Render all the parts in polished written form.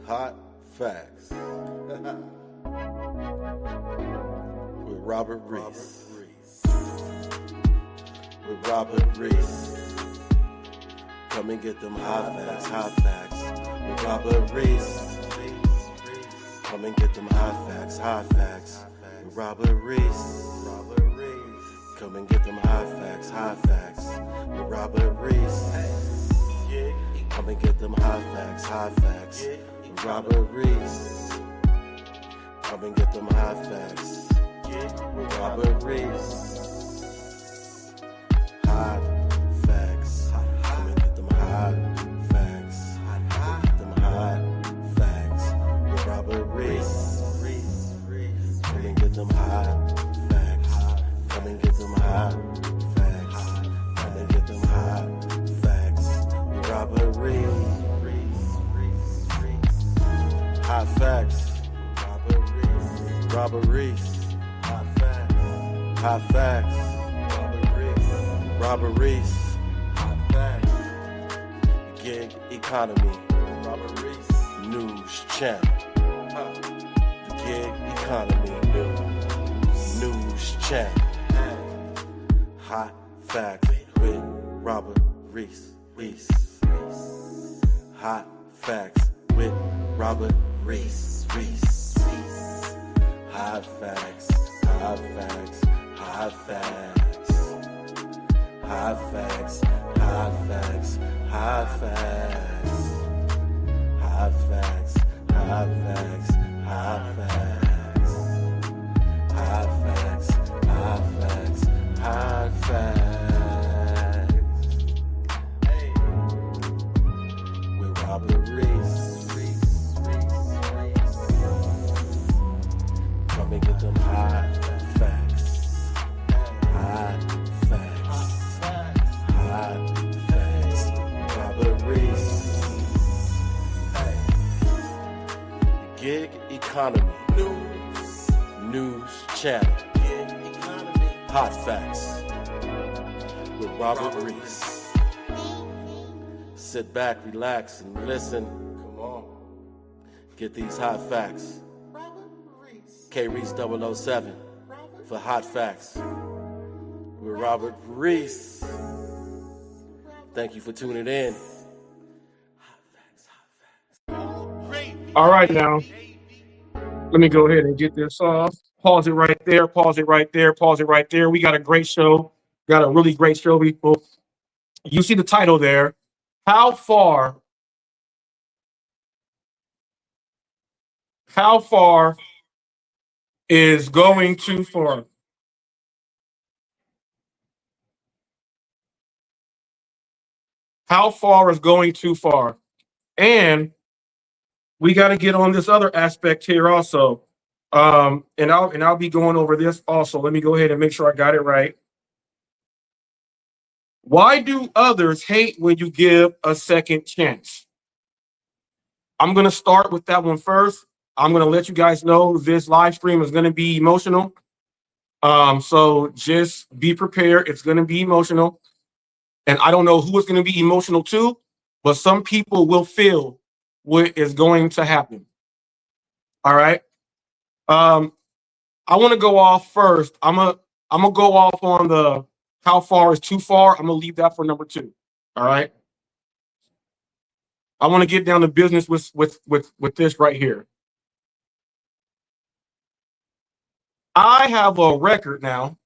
Hot Facts with Robert Reese. With Robert Reese. Come and get them hot facts with Robert Reese. Come and get them hot facts with Robert Reese. Come and get them hot facts with Robert Reese. Come and get them hot facts with Robert Reese. Come and get them hot facts with Robert Reese. Hot facts. Come and get them hot facts. Come and get them hot facts with Robert Reese. Come and get them hot facts. Come and get them hot facts. Come and get them hot facts with Robert Reese. Hot facts. Robert Reese. Hot facts. Hot facts. Robert Reese. Hot facts. Gig economy. Robert Reese. News channel. The gig economy. News channel. Hot facts with Robert Reese. Hot facts with Robert Reese. Hot facts. Hot facts. Hot facts. Hot facts. Hot facts. Hot facts. Hot facts. Hot facts. Hot facts. Hot facts. Hot facts. Hot facts. Hey. With Robert Reese. Come and get them hot facts. Hot facts. Hot facts. Robert Reese. Hey. Gig economy. News channel. Hot facts with Robert Reese. Sit back, relax, and listen. Come on. Get these hot facts. K-Reese 007 for Hot Facts with Robert Reese. Thank you for tuning in. All right, now, let me go ahead and get this off. Pause it right there, pause it right there, pause it right there. We got a great show. Got a really great show, people. You see the title there. How far is going too far? How far is going too far? And we got to get on this other aspect here also. And I'll be going over this also. Let me go ahead and make sure I got it right. Why do others hate when you give a second chance? I'm going to start with that one first. I'm going to let you guys know this live stream is going to be emotional. So just be prepared. It's going to be emotional. And I don't know who it's going to be emotional to, but some people will feel what is going to happen. All right. I want to go off first. I'm gonna go off on the how far is too far. I'm gonna leave that for number 2. All right. I want to get down to business with this right here. I have a record now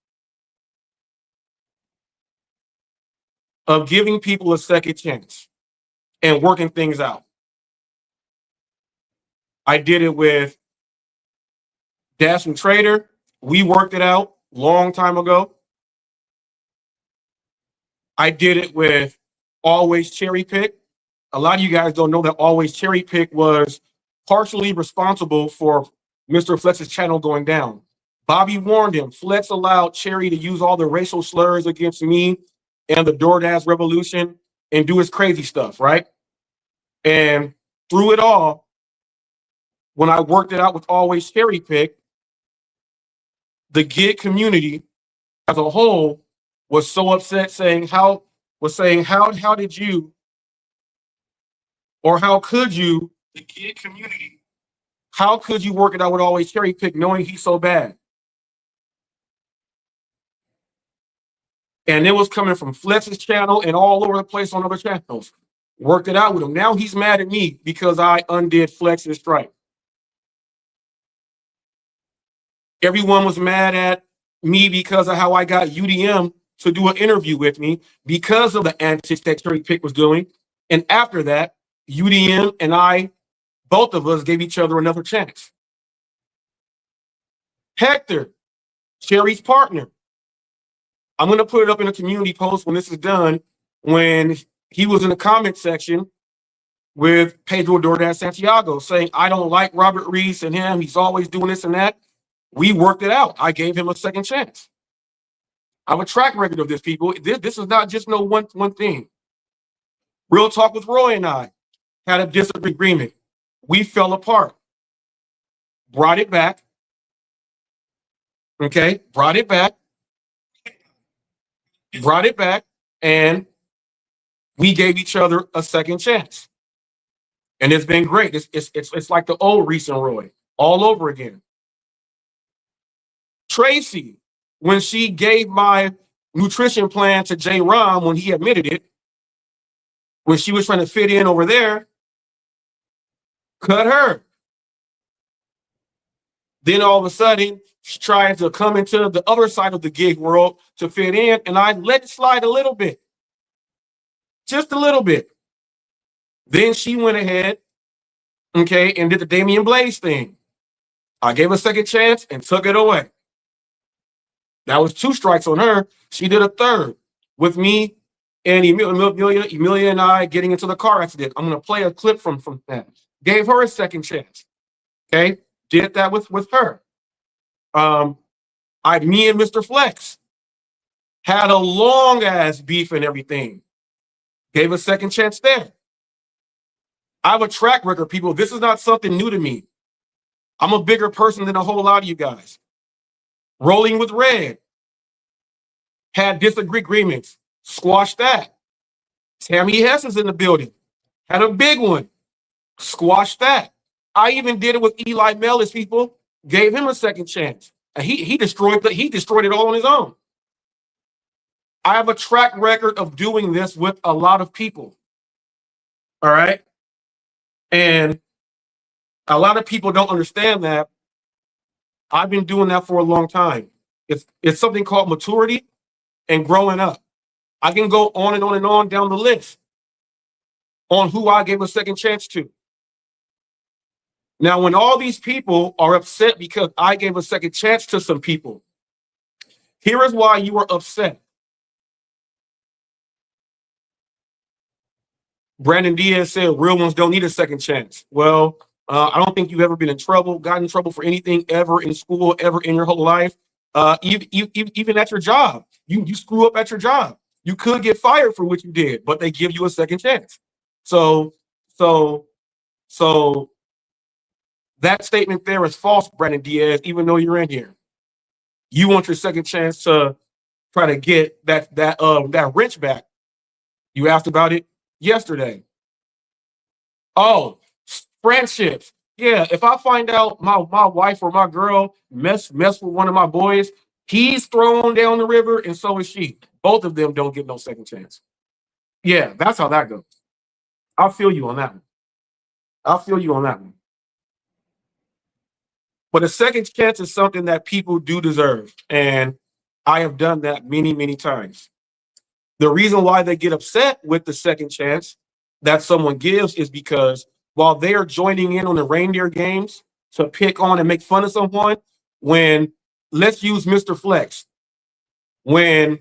of giving people a second chance and working things out. I did it with Dash and Trader. We worked it out long time ago. I did it with Always Cherry Pick. A lot of you guys don't know that Always Cherry Pick was partially responsible for Mr. Flex's channel going down. Bobby warned him. Flex allowed Cherry to use all the racial slurs against me and the DoorDash revolution and do his crazy stuff, right? And through it all, when I worked it out with Always Cherry Pick, the gig community as a whole was so upset, saying how did you Or how could you, the gig community, how could you work it out with always cherry pick knowing he's so bad? And it was coming from Flex's channel and all over the place on other channels. Worked it out with him. Now he's mad at me because I undid Flex's strike. Everyone was mad at me because of how I got UDM to do an interview with me because of the antics that Cherry Pick was doing. And after that, UDM and I, both of us gave each other another chance. Hector, Cherry's partner. I'm going to put it up in a community post when this is done, when he was in the comment section with Pedro Dordas Santiago saying, I don't like Robert Reese and him. He's always doing this and that. We worked it out. I gave him a second chance. I have a track record of this, people. This is not just no one thing. Real Talk with Roy and I had a disagreement. We fell apart. Brought it back. Okay, brought it back. Brought it back, and we gave each other a second chance. And it's been great. It's like the old Reese and Roy all over again. Tracy, when she gave my nutrition plan to J. Rom when he admitted it, when she was trying to fit in over there, cut her. Then all of a sudden, she tried to come into the other side of the gig world to fit in, and I let it slide a little bit. Just a little bit. Then she went ahead, okay, and did the Damian Blaze thing. I gave a second chance and took it away. That was 2 strikes on her. She did a third with me and Emilia and I getting into the car accident. I'm going to play a clip from that. Gave her a second chance. Okay, did that with her. Me and Mr. Flex had a long ass beef and everything. Gave a second chance there. I have a track record, people. This is not something new to me. I'm a bigger person than a whole lot of you guys. Rolling with Red. Had disagreements. Squashed that. Tammy Hess is in the building. Had a big one. Squashed that. I even did it with Eli Mellis, people. Gave him a second chance. And he destroyed it all on his own. I have a track record of doing this with a lot of people. All right. And a lot of people don't understand that. I've been doing that for a long time. It's something called maturity and growing up. I can go on and on and on down the list on who I gave a second chance to. Now, when all these people are upset because I gave a second chance to some people, here is why you are upset. Brandon Diaz said real ones don't need a second chance. Well, I don't think you've ever been in trouble, gotten in trouble for anything ever in school, ever in your whole life. Even at your job, you screw up at your job. You could get fired for what you did, but they give you a second chance. So that statement there is false, Brandon Diaz, even though you're in here. You want your second chance to try to get that wrench back. You asked about it yesterday. Oh, friendships. Yeah, if I find out my wife or my girl mess with one of my boys, he's thrown down the river and so is she. Both of them don't get no second chance. Yeah, that's how that goes. I'll feel you on that one. I'll feel you on that one. But a second chance is something that people do deserve. And I have done that many, many times. The reason why they get upset with the second chance that someone gives is because while they are joining in on the reindeer games to pick on and make fun of someone, when, let's use Mr. Flex, when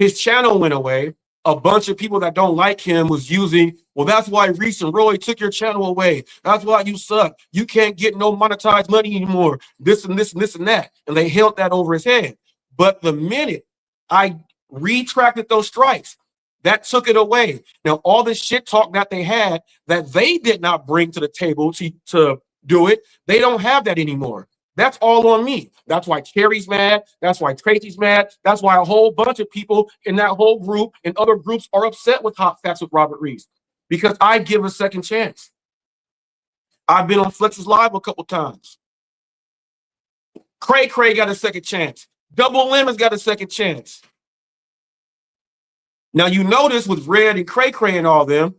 his channel went away, a bunch of people that don't like him was using, well, that's why Reese and Roy took your channel away. That's why you suck. You can't get no monetized money anymore. This and this and this and that. And they held that over his head. But the minute I retracted those strikes, that took it away. Now, all this shit talk that they had that they did not bring to the table to do it, they don't have that anymore. That's all on me. That's why Cherry's mad. That's why Tracy's mad. That's why a whole bunch of people in that whole group and other groups are upset with Hot Facts with Robert Reese. because I give a second chance. I've been on Flex's Live a couple times. Cray Cray got a second chance. Double Lemon's got a second chance. Now you notice with Red and Cray Cray and all them,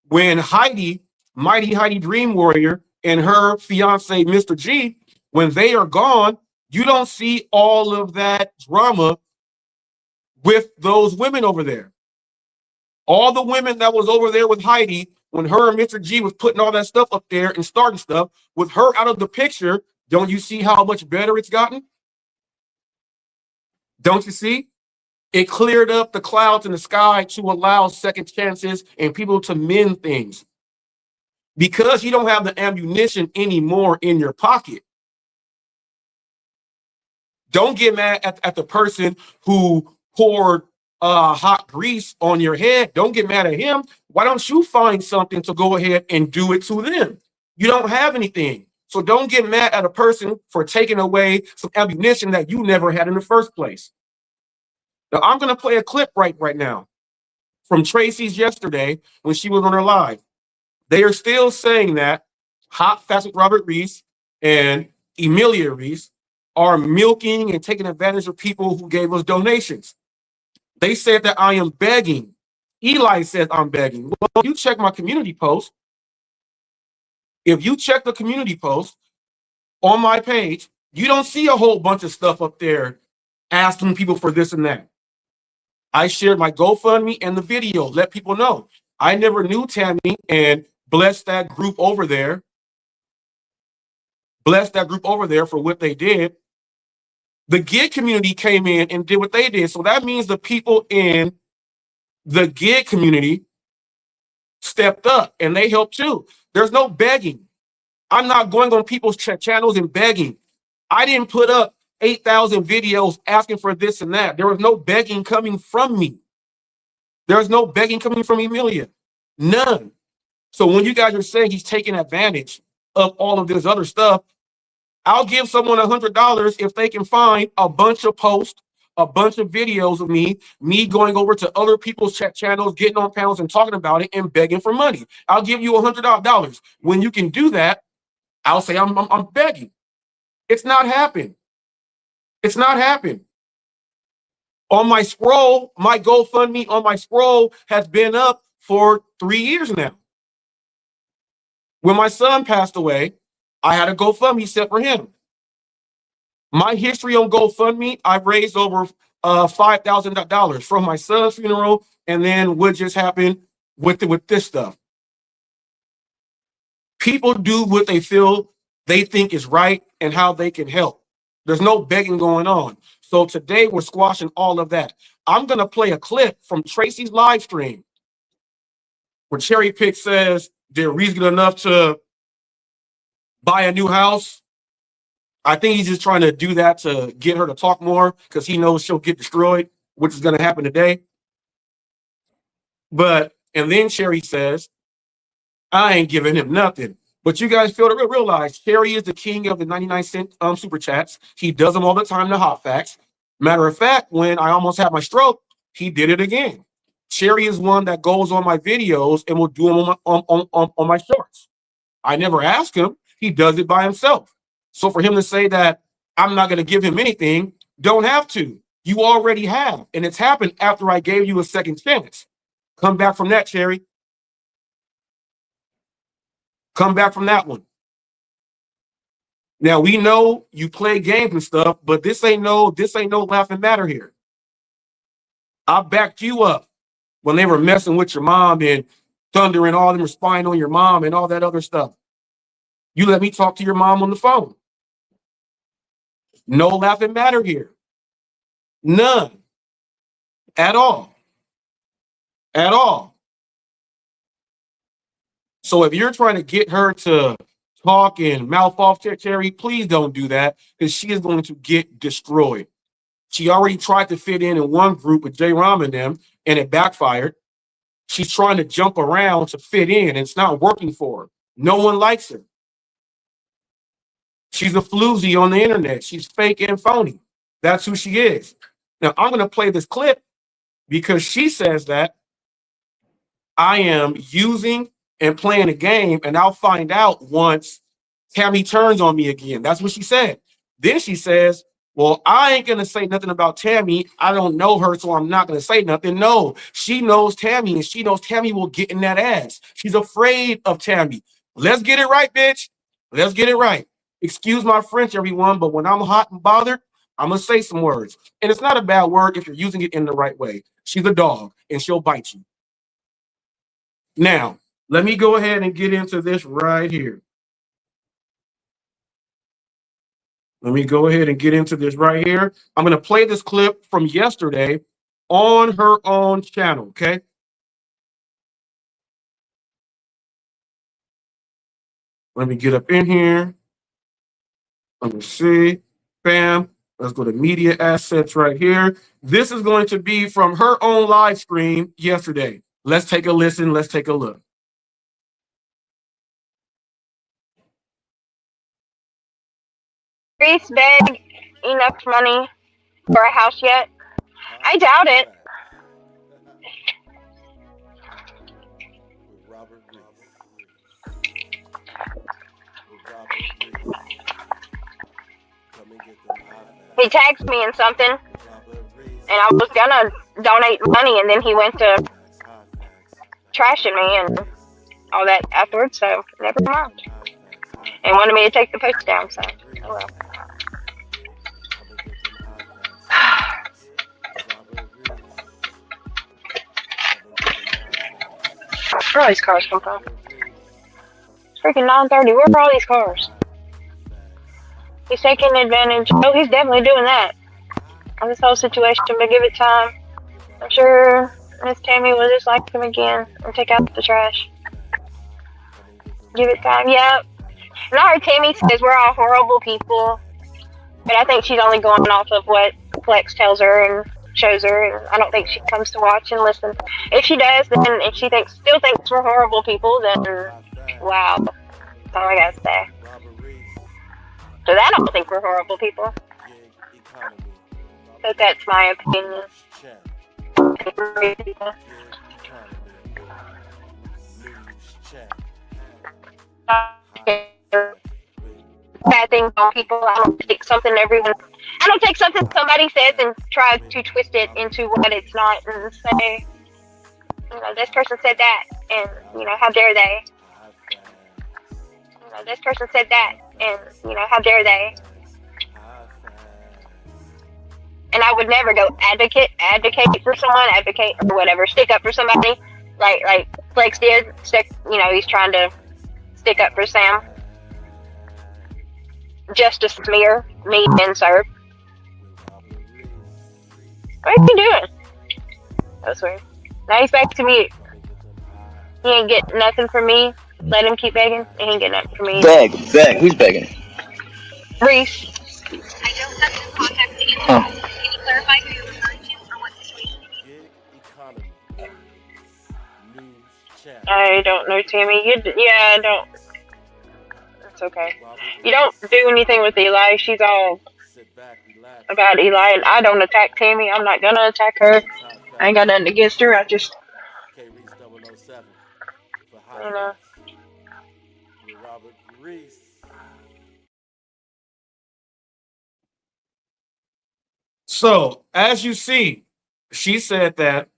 when Heidi, Mighty Heidi Dream Warrior, and her fiance, Mr. G, when they are gone, you don't see all of that drama with those women over there. All the women that was over there with Heidi, when her and Mr. G was putting all that stuff up there and starting stuff, with her out of the picture, don't you see how much better it's gotten? Don't you see? It cleared up the clouds in the sky to allow second chances and people to mend things. Because you don't have the ammunition anymore in your pocket. Don't get mad at the person who poured hot grease on your head. Don't get mad at him. Why don't you find something to go ahead and do it to them? You don't have anything. So don't get mad at a person for taking away some ammunition that you never had in the first place. Now, I'm going to play a clip right now from Tracy's yesterday when she was on her live. They are still saying that HotFacts with Robert Reese and Emilia Reese are milking and taking advantage of people who gave us donations. They said that I am begging. Eli says I'm begging. Well, if you check my community post, if you check the community post on my page, you don't see a whole bunch of stuff up there asking people for this and that. I shared my GoFundMe and the video, let people know. I never knew Tammy, and bless that group over there. Bless that group over there for what they did. The gig community came in and did what they did. So that means the people in the gig community stepped up and they helped too. There's no begging. I'm not going on people's channels and begging. I didn't put up 8,000 videos asking for this and that. There was no begging coming from me. There's no begging coming from Emilia. None. So when you guys are saying he's taking advantage of all of this other stuff, I'll give someone $100 if they can find a bunch of posts, a bunch of videos of me going over to other people's channels, getting on panels and talking about it and begging for money. I'll give you $100. When you can do that, I'll say I'm begging. It's not happened. It's not happened. On my scroll, my GoFundMe on my scroll has been up for 3 years now. When my son passed away, I had a GoFundMe set for him. My history on GoFundMe, I've raised over $5,000 from my son's funeral and then what just happened with this stuff. People do what they feel they think is right and how they can help. There's no begging going on. So today we're squashing all of that. I'm going to play a clip from Tracy's live stream where Cherry Pick says, did Reese get enough to buy a new house? I think he's just trying to do that to get her to talk more because he knows she'll get destroyed, which is going to happen today. And then Cherry says, I ain't giving him nothing. But you guys fail to realize Cherry is the king of the 99-cent super chats. He does them all the time, the HotFacts. Matter of fact, when I almost had my stroke, he did it again. Cherry is one that goes on my videos and will do them on my shorts. I never ask him. He does it by himself. So for him to say that I'm not going to give him anything, don't have to. You already have. And it's happened after I gave you a second chance. Come back from that, Cherry. Come back from that one. Now we know you play games and stuff, but this ain't no laughing matter here. I backed you up when they were messing with your mom and Thunder and all them were spying on your mom and all that other stuff. You let me talk to your mom on the phone. No laughing matter here. None. At all. At all. So if you're trying to get her to talk and mouth off Cherry, please don't do that because she is going to get destroyed. She already tried to fit in one group with J-Rom and them, and it backfired. She's trying to jump around to fit in, and it's not working for her. No one likes her. She's a floozy on the internet. She's fake and phony. That's who she is. Now, I'm going to play this clip because she says that I am using and playing a game, and I'll find out once Tammy turns on me again. That's what she said. Then she says, well, I ain't gonna say nothing about Tammy. I don't know her, so I'm not gonna say nothing. No, she knows Tammy, and she knows Tammy will get in that ass. She's afraid of Tammy. Let's get it right, bitch. Let's get it right. Excuse my French, everyone, but when I'm hot and bothered, I'm gonna say some words. And it's not a bad word if you're using it in the right way. She's a dog, and she'll bite you. Now, let me go ahead and get into this right here. Let me go ahead and get into this right here. I'm going to play this clip from yesterday on her own channel, okay? Let me get up in here. Let me see. Bam. Let's go to media assets right here. This is going to be from her own live stream yesterday. Let's take a listen. Let's take a look. Reese beg enough money for a house yet? I doubt it. He tagged me in something, and I was gonna donate money, and then he went to trashing me and all that afterwards, so never mind. And wanted me to take the post down, so oh well. Where are all these cars come from? It's freaking 9:30. Where are all these cars? He's taking advantage. Oh, he's definitely doing that. On this whole situation, but give it time. I'm sure Miss Tammy will just like him again and take out the trash. Give it time. Yeah. And I heard Tammy says we're all horrible people, but I think she's only going off of what Flex tells her and shows her, and I don't think she comes to watch and listen. If she does, then if she still thinks we're horrible people, then wow, that's all I gotta say. So I don't think we're horrible people, but that's my opinion. Bad things on people. I don't take something somebody says and try to twist it into what it's not and say, this person said that, and how dare they? This person said that, and how dare they? And I would never go advocate for someone, advocate or whatever, stick up for somebody like Flex did. He's trying to stick up for Sam. Just to smear me and serve. What are you doing? That's weird. Now he's back to mute. He ain't get nothing from me. Let him keep begging. He ain't get nothing from me. Beg. Who's begging? Reese. I don't have the contact to you. Can you clarify who you're referring to or what situation you mean? I don't know, Tammy. I don't. It's okay. You don't do anything with Eli. She's all about Eli, and I don't attack Tammy. I'm not gonna attack her. I ain't got nothing against her. I just, So, as you see, she said that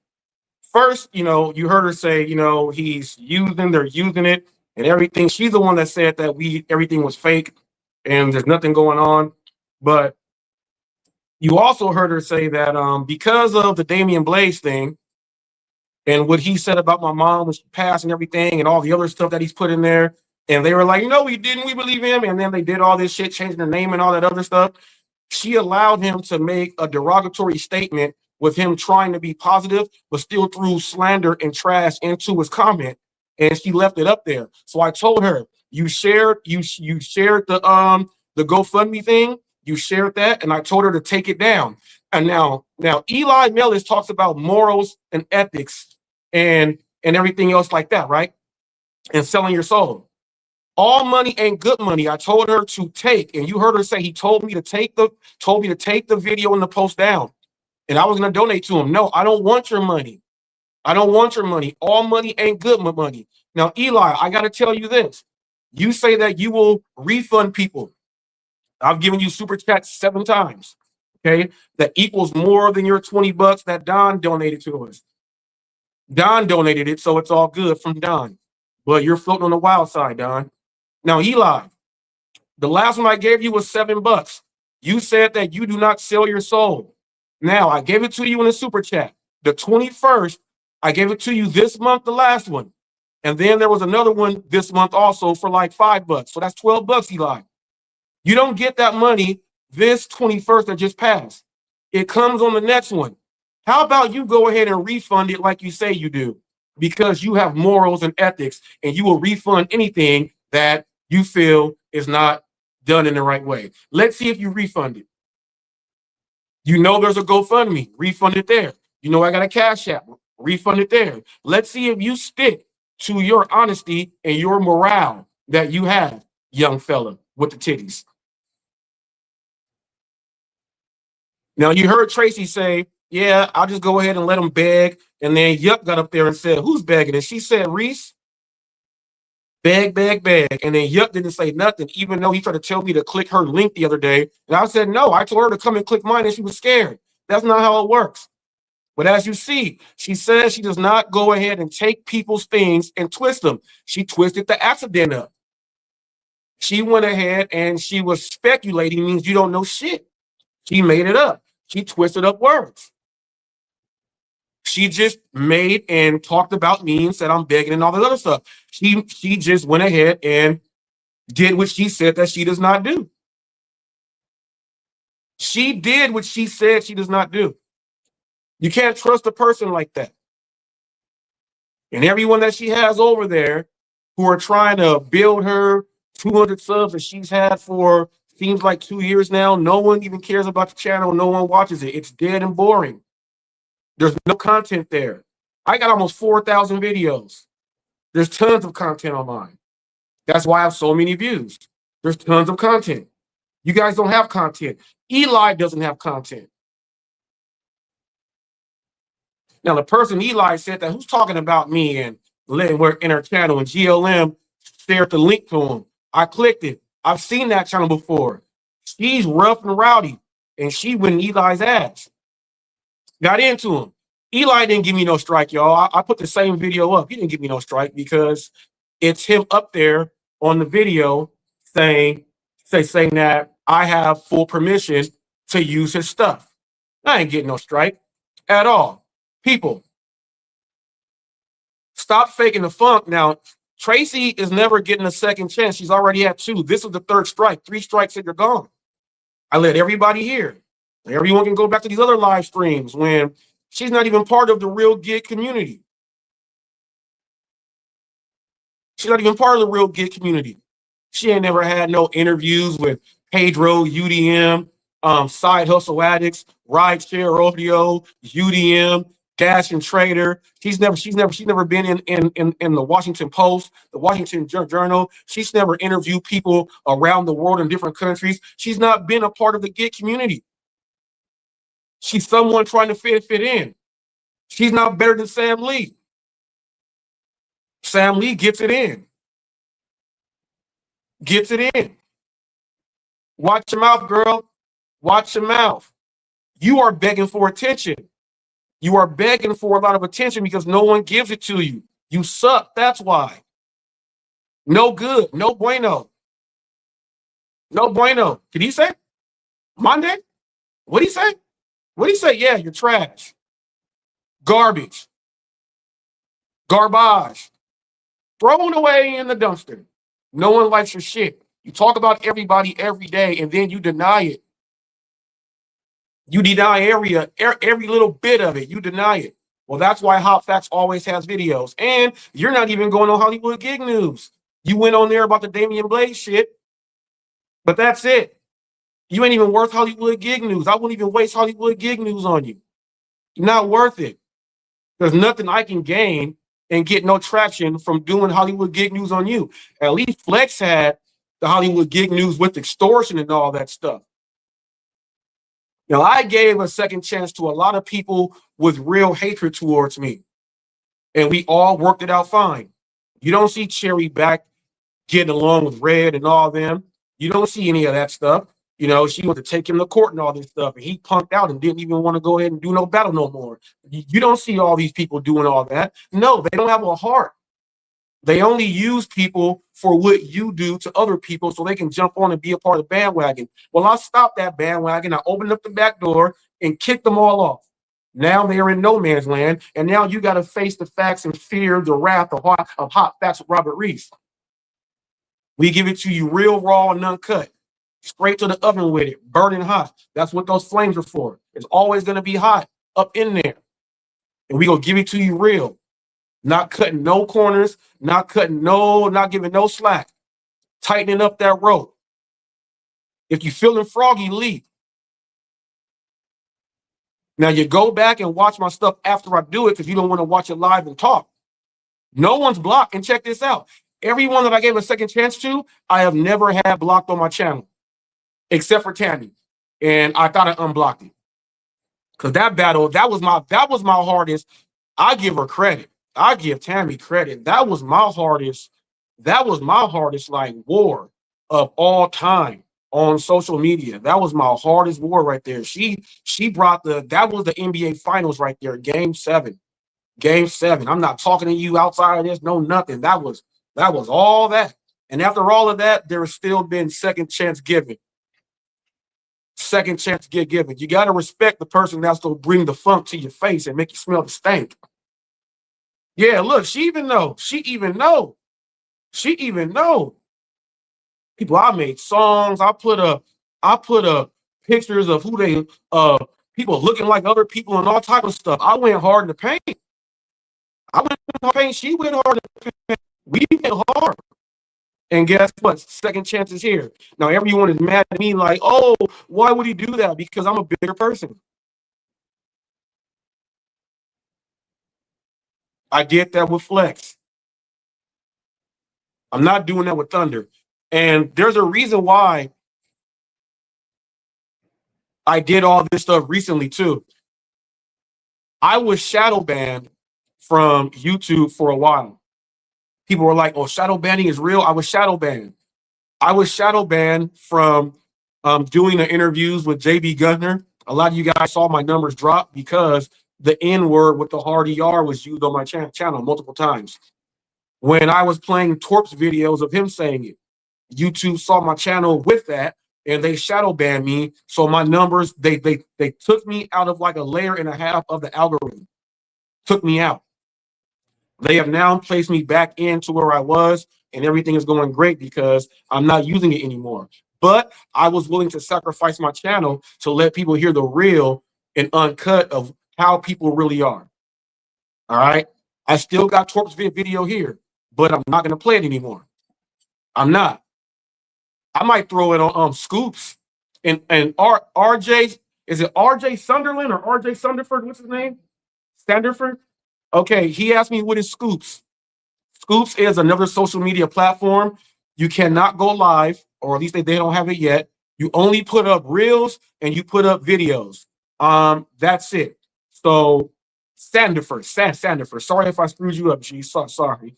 first, you heard her say, they're using it and everything. She's the one that said that everything was fake and there's nothing going on. But you also heard her say that because of the Damian Blaze thing and what he said about my mom when she passed and everything and all the other stuff that he's put in there, and they were like, no, we didn't, we believe him. And then they did all this shit, changing the name and all that other stuff. She allowed him to make a derogatory statement with him trying to be positive, but still threw slander and trash into his comment, and she left it up there. So I told her, you shared the GoFundMe thing, you shared that, and I told her to take it down. And now Eli Mellis talks about morals and ethics and everything else like that, right? And selling your soul. All money ain't good money. I told her to take, and you heard her say he told me to take the video and the post down, and I was gonna donate to him. No, I don't want your money. I don't want your money. All money ain't good money. Now, Eli, I got to tell you this. You say that you will refund people. I've given you super chats 7 times. Okay. That equals more than your 20 bucks that Don donated to us. Don donated it, so it's all good from Don. But you're floating on the wild side, Don. Now, Eli, the last one I gave you was 7 bucks. You said that you do not sell your soul. Now, I gave it to you in a super chat. The 21st, I gave it to you this month, the last one. And then there was another one this month also for like 5 bucks. So that's 12 bucks, Eli. You don't get that money this 21st that just passed. It comes on the next one. How about you go ahead and refund it like you say you do? Because you have morals and ethics, and you will refund anything that you feel is not done in the right way. Let's see if you refund it. You know there's a GoFundMe, refund it there. You know I got a Cash App, refund it there. Let's see if you stick to your honesty and your morale that you have, young fella with the titties. Now, you heard Tracy say, yeah, I'll just go ahead and let him beg. And then Yup got up there and said, who's begging? And she said, Reese, beg, beg, beg. And then Yup didn't say nothing, even though he tried to tell me to click her link the other day. And I said, no, I told her to come and click mine, and she was scared. That's not how it works. But as you see, she says she does not go ahead and take people's things and twist them. She twisted the accident up. She went ahead and she was speculating, means you don't know shit. She made it up. She twisted up words. She just made and talked about me and said I'm begging and all that other stuff. She just went ahead and did what she said that she does not do. She did what she said she does not do. You can't trust a person like that. And everyone that she has over there who are trying to build her 200 subs that she's had for seems like 2 years now, no one even cares about the channel. No one watches it. It's dead and boring. There's no content there. I got almost 4,000 videos. There's tons of content on mine. That's why I have so many views. There's tons of content. You guys don't have content. Eli doesn't have content. Now, the person Eli said that, who's talking about me, and we're in her channel, and GLM shared the link to him. I clicked it. I've seen that channel before. She's rough and rowdy, and she went in Eli's ass. Got into him. Eli didn't give me no strike, y'all. I put the same video up. He didn't give me no strike because it's him up there on the video saying that I have full permission to use his stuff. I ain't getting no strike at all. People, stop faking the funk. Now, Tracy is never getting a second chance. She's already had 2. This is the 3rd strike. 3 strikes and you're gone. I let everybody hear. Everyone can go back to these other live streams when she's not even part of the real gig community. She's not even part of the real gig community. She ain't never had no interviews with Pedro, UDM, Side Hustle Addicts, Rideshare Rodeo, UDM, Dash and Trader. She's never been in the Washington Post, the Washington Journal. She's never interviewed people around the world in different countries. She's not been a part of the gig community. She's someone trying to fit in. She's not better than Sam Lee. Sam Lee gets it in. Gets it in. Watch your mouth, girl. Watch your mouth. You are begging for attention. You are begging for a lot of attention because no one gives it to you. You suck. That's why. No good. No bueno. No bueno. Did he say? Monday? What'd he say? What'd he say? Yeah, you're trash. Garbage. Garbage. Thrown away in the dumpster. No one likes your shit. You talk about everybody every day and then you deny it. You deny every little bit of it. You deny it. Well, that's why HotFacts always has videos. And you're not even going on Hollywood Gig News. You went on there about the Damian Blaze shit, but that's it. You ain't even worth Hollywood Gig News. I wouldn't even waste Hollywood Gig News on you. Not worth it. There's nothing I can gain and get no traction from doing Hollywood Gig News on you. At least Flex had the Hollywood Gig News with extortion and all that stuff. Now, I gave a second chance to a lot of people with real hatred towards me. and we all worked it out fine. You don't see Cherry back getting along with Red and all them. You don't see any of that stuff. You know, she went to take him to court and all this stuff, and he punked out and didn't even want to go ahead and do no battle no more. You don't see all these people doing all that. No, they don't have a heart. They only use people for what you do to other people so they can jump on and be a part of the bandwagon. Well, I stopped that bandwagon. I opened up the back door and kicked them all off. Now they're in no man's land, and now you got to face the facts and fear the wrath of hot facts with Robert Reese. We give it to you real raw and uncut, straight to the oven with it, burning hot. That's what those flames are for. It's always going to be hot up in there, and we gonna give it to you real. Not cutting no corners, not giving no slack, tightening up that rope. If you're feeling froggy, leave. Now you go back and watch my stuff after I do it because you don't want to watch it live and talk. No one's blocked. And check this out. Everyone that I gave a second chance to, I have never had blocked on my channel, except for Tammy. And I thought I unblocked it. Because that battle, that was my hardest. I give her credit. I give Tammy credit. That was my hardest like war of all time on social media. That was my hardest war right there. She brought that was the NBA finals right there. Game 7. I'm not talking to you outside of this, no nothing. That was all that. And after all of that, there has still been second chance given. Second chance get given. You got to respect the person that's going to bring the funk to your face and make you smell the stank. Yeah, look, she even know. People, I made songs. I put up pictures of who they people looking like other people and all type of stuff. I went hard in the paint. She went hard in the paint. We went hard. And guess what? Second chance is here. Now everyone is mad at me like, oh, why would he do that? Because I'm a bigger person. I did that with Flex. I'm not doing that with Thunder. And there's a reason why I did all this stuff recently too. I was shadow banned from YouTube for a while. People were like, oh, shadow banning is real. I was shadow banned. I was shadow banned from doing the interviews with JB Gardner. A lot of you guys saw my numbers drop because the N word with the hard ER was used on my channel multiple times. When I was playing Torp's videos of him saying it, YouTube saw my channel with that and they shadow banned me. So my numbers, they took me out of like a layer and a half of the algorithm. Took me out. They have now placed me back into where I was, and everything is going great because I'm not using it anymore. But I was willing to sacrifice my channel to let people hear the real and uncut of how people really are. All right. I still got Torp's video here, but I'm not going to play it anymore. I'm not. I might throw it on Scoops and RJ. Is it RJ Sunderland or RJ Sunderford? What's his name? Sanderford. Okay, he asked me what is Scoops. Scoops is another social media platform. You cannot go live, or at least they don't have it yet. You only put up reels and you put up videos. That's it. So Sanderford. Sorry if I screwed you up, G. Sorry.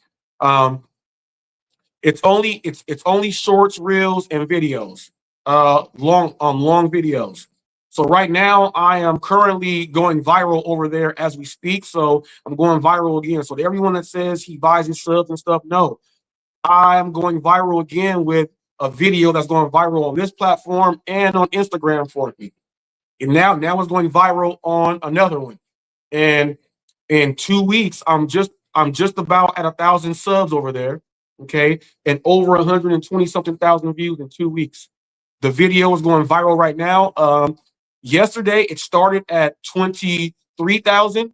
It's only shorts, reels, and videos. Long videos. So right now, I am currently going viral over there as we speak. So I'm going viral again. So to everyone that says he buys his subs and stuff, no. I'm going viral again with a video that's going viral on this platform and on Instagram for me. And now it's going viral on another one. And in 2 weeks, I'm just about at 1,000 subs over there. Okay, and over 120 something thousand views in 2 weeks. The video is going viral right now. Yesterday, it started at 23,000,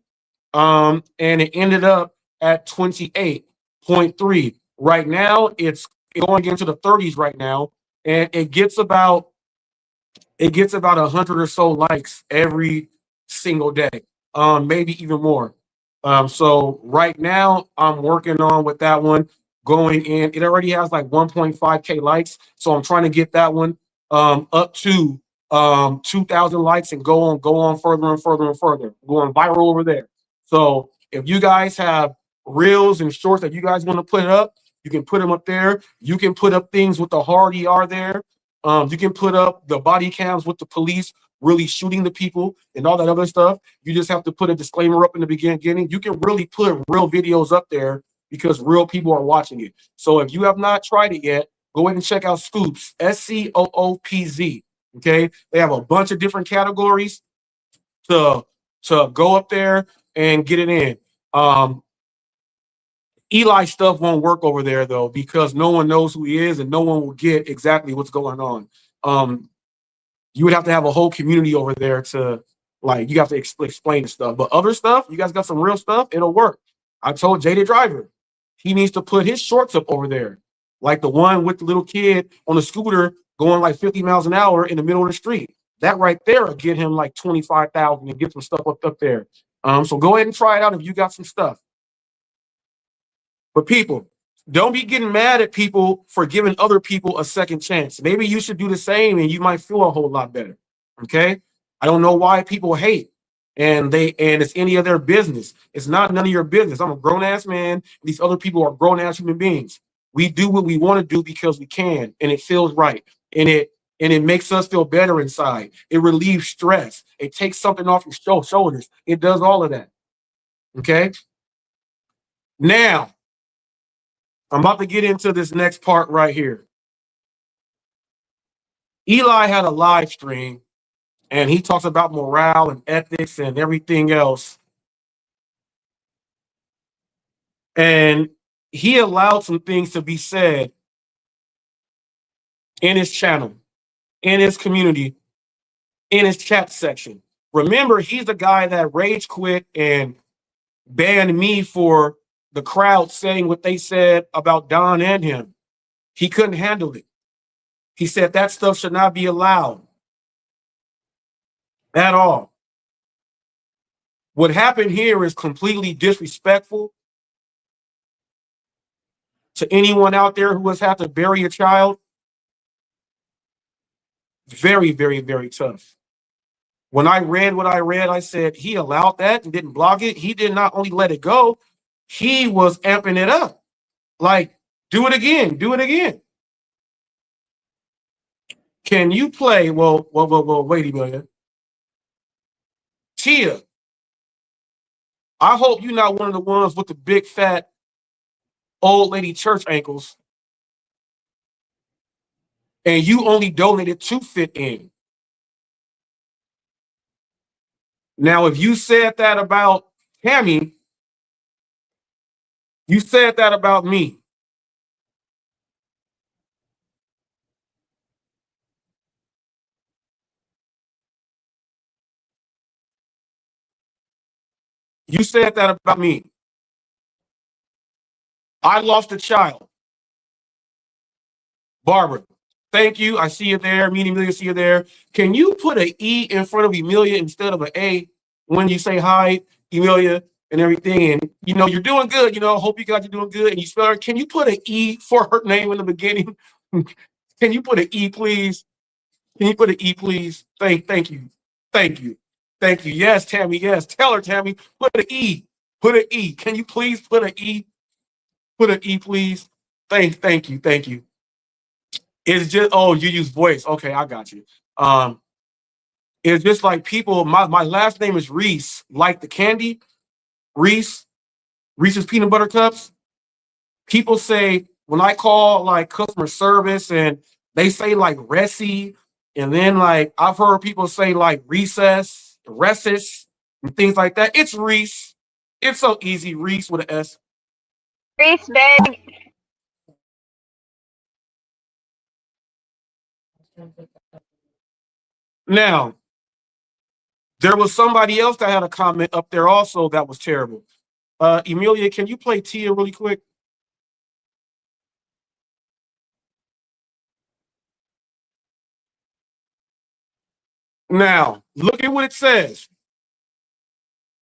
and it ended up at 28.3. Right now, it's going into the 30s right now, and it gets about 100 or so likes every single day, maybe even more. So right now, I'm working on with that one going in. It already has like 1.5K likes, so I'm trying to get that one up to 2,000 likes and go on further and further and further, going viral over there. So if you guys have reels and shorts that you guys want to put up, you can put them up there. You can put up things with the hard ER there. You can put up the body cams with the police really shooting the people and all that other stuff. You just have to put a disclaimer up in the beginning. You can really put real videos up there because real people are watching it. So if you have not tried it yet, go ahead and check out Scoops, SCOOPZ. Okay, they have a bunch of different categories to go up there and get it in. Eli stuff won't work over there though because no one knows who he is and no one will get exactly what's going on. You would have to have a whole community over there to you have to explain the stuff. But other stuff, you guys got some real stuff, it'll work. I told Jay the driver, he needs to put his shorts up over there, like the one with the little kid on a scooter going like 50 miles an hour in the middle of the street. That right there will get him like 25,000 and get some stuff up there. So go ahead and try it out if you got some stuff. But people, don't be getting mad at people for giving other people a second chance. Maybe you should do the same and you might feel a whole lot better. Okay? I don't know why people hate and it's any of their business. It's not none of your business. I'm a grown-ass man. These other people are grown-ass human beings. We do what we want to do because we can, and it feels right. And it makes us feel better inside. It relieves stress. It takes something off your shoulders. It does all of that. Okay? Now, I'm about to get into this next part right here. Eli had a live stream and he talks about morale and ethics and everything else. And he allowed some things to be said in his channel, in his community, in his chat section. Remember, he's the guy that rage quit and banned me for the crowd saying what they said about Don and him. He couldn't handle it. He said that stuff should not be allowed at all. What happened here is completely disrespectful to anyone out there who has had to bury a child. Very, very, very tough. When I read what I read, I said he allowed that and didn't block it. He did not only let it go, he was amping it up. Like, do it again, do it again. Can you play? Well, wait a minute. Tia, I hope you're not one of the ones with the big fat old lady church ankles and you only donated to fit in. Now, if you said that about Tammy, you said that about me. You said that about me. I lost a child. Barbara, thank you. I see you there. Me and Emilia see you there. Can you put an E in front of Emilia instead of an A when you say hi, Emilia, and everything? And, you're doing good. Hope you guys are doing good. And you spell her. Can you put an E for her name in the beginning? Can you put an E, please? Can you put an E, please? Thank you. Thank you. Thank you. Yes, Tammy. Yes. Tell her, Tammy. Put an E. Put an E. Can you please put an E? Put an E, please. Thank you. Thank you. It's just, oh, you use voice. Okay, I got you. It's just like people, my last name is Reese, like the candy, Reese's peanut butter cups. People say, when I call like customer service and they say like Resi, and then like I've heard people say like recess, recess, and things like that. It's Reese. It's so easy, Reese with an S. Reese bag. Now, there was somebody else that had a comment up there also that was terrible. Emilia, can you play Tia really quick? Now, look at what it says.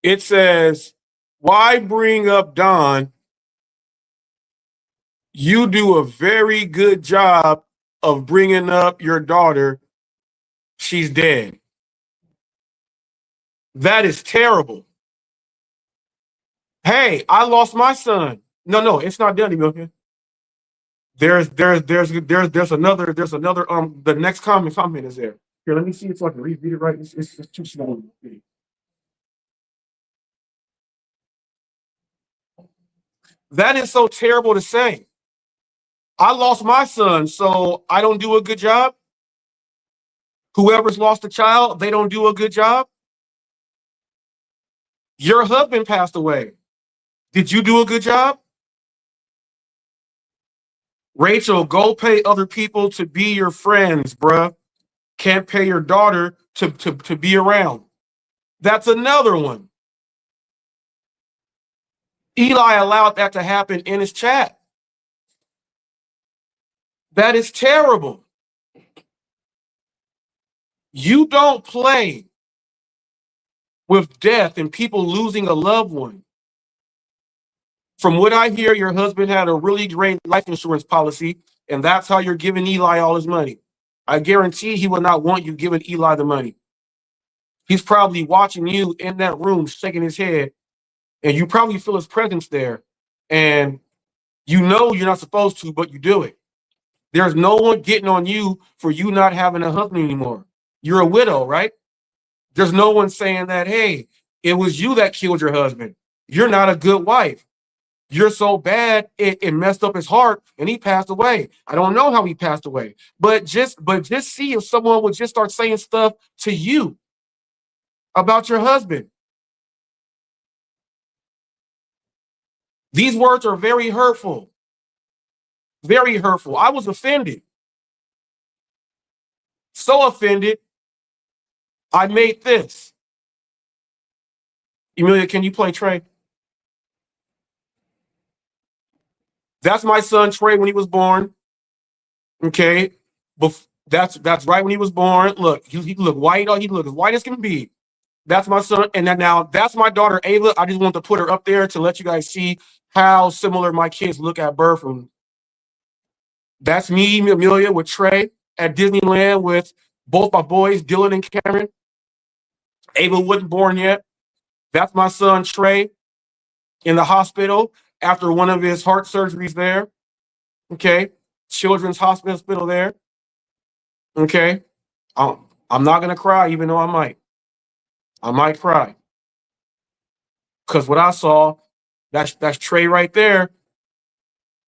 It says, why bring up Don? You do a very good job of bringing up your daughter. She's dead. That is terrible. Hey, I lost my son. No, it's not done, Emilia. There's another the next comment is there. Here, let me see if I can read it right. It's too small. That is so terrible to say. I lost my son, so I don't do a good job. Whoever's lost a child, they don't do a good job. Your husband passed away. Did you do a good job? Rachel, go pay other people to be your friends, bruh. Can't pay your daughter to be around. That's another one. Eli allowed that to happen in his chat. That is terrible. You don't play with death and people losing a loved one. From what I hear, your husband had a really great life insurance policy, and that's how you're giving Eli all his money. I guarantee he will not want you giving Eli the money. He's probably watching you in that room, shaking his head, and you probably feel his presence there. And you know you're not supposed to, but you do it. There's no one getting on you for you not having a husband anymore. You're a widow, right? There's no one saying that, hey, it was you that killed your husband. You're not a good wife. You're so bad, it messed up his heart and he passed away. I don't know how he passed away, but just see if someone would just start saying stuff to you about your husband. These words are very hurtful. Very hurtful. I was offended. So offended, I made this. Emilia, can you play Trey? That's my son Trey when he was born. Okay, that's right when he was born. Look, he look white. He look as white as can be. That's my son, and then now that's my daughter Ava. I just want to put her up there to let you guys see how similar my kids look at birth. And that's me, Amelia, with Trey at Disneyland with both my boys, Dylan and Cameron. Ava wasn't born yet. That's my son Trey in the hospital after one of his heart surgeries there. Okay, Children's Hospital there. Okay, I'm not gonna cry, even though I might. I might cry because what I saw, that's Trey right there.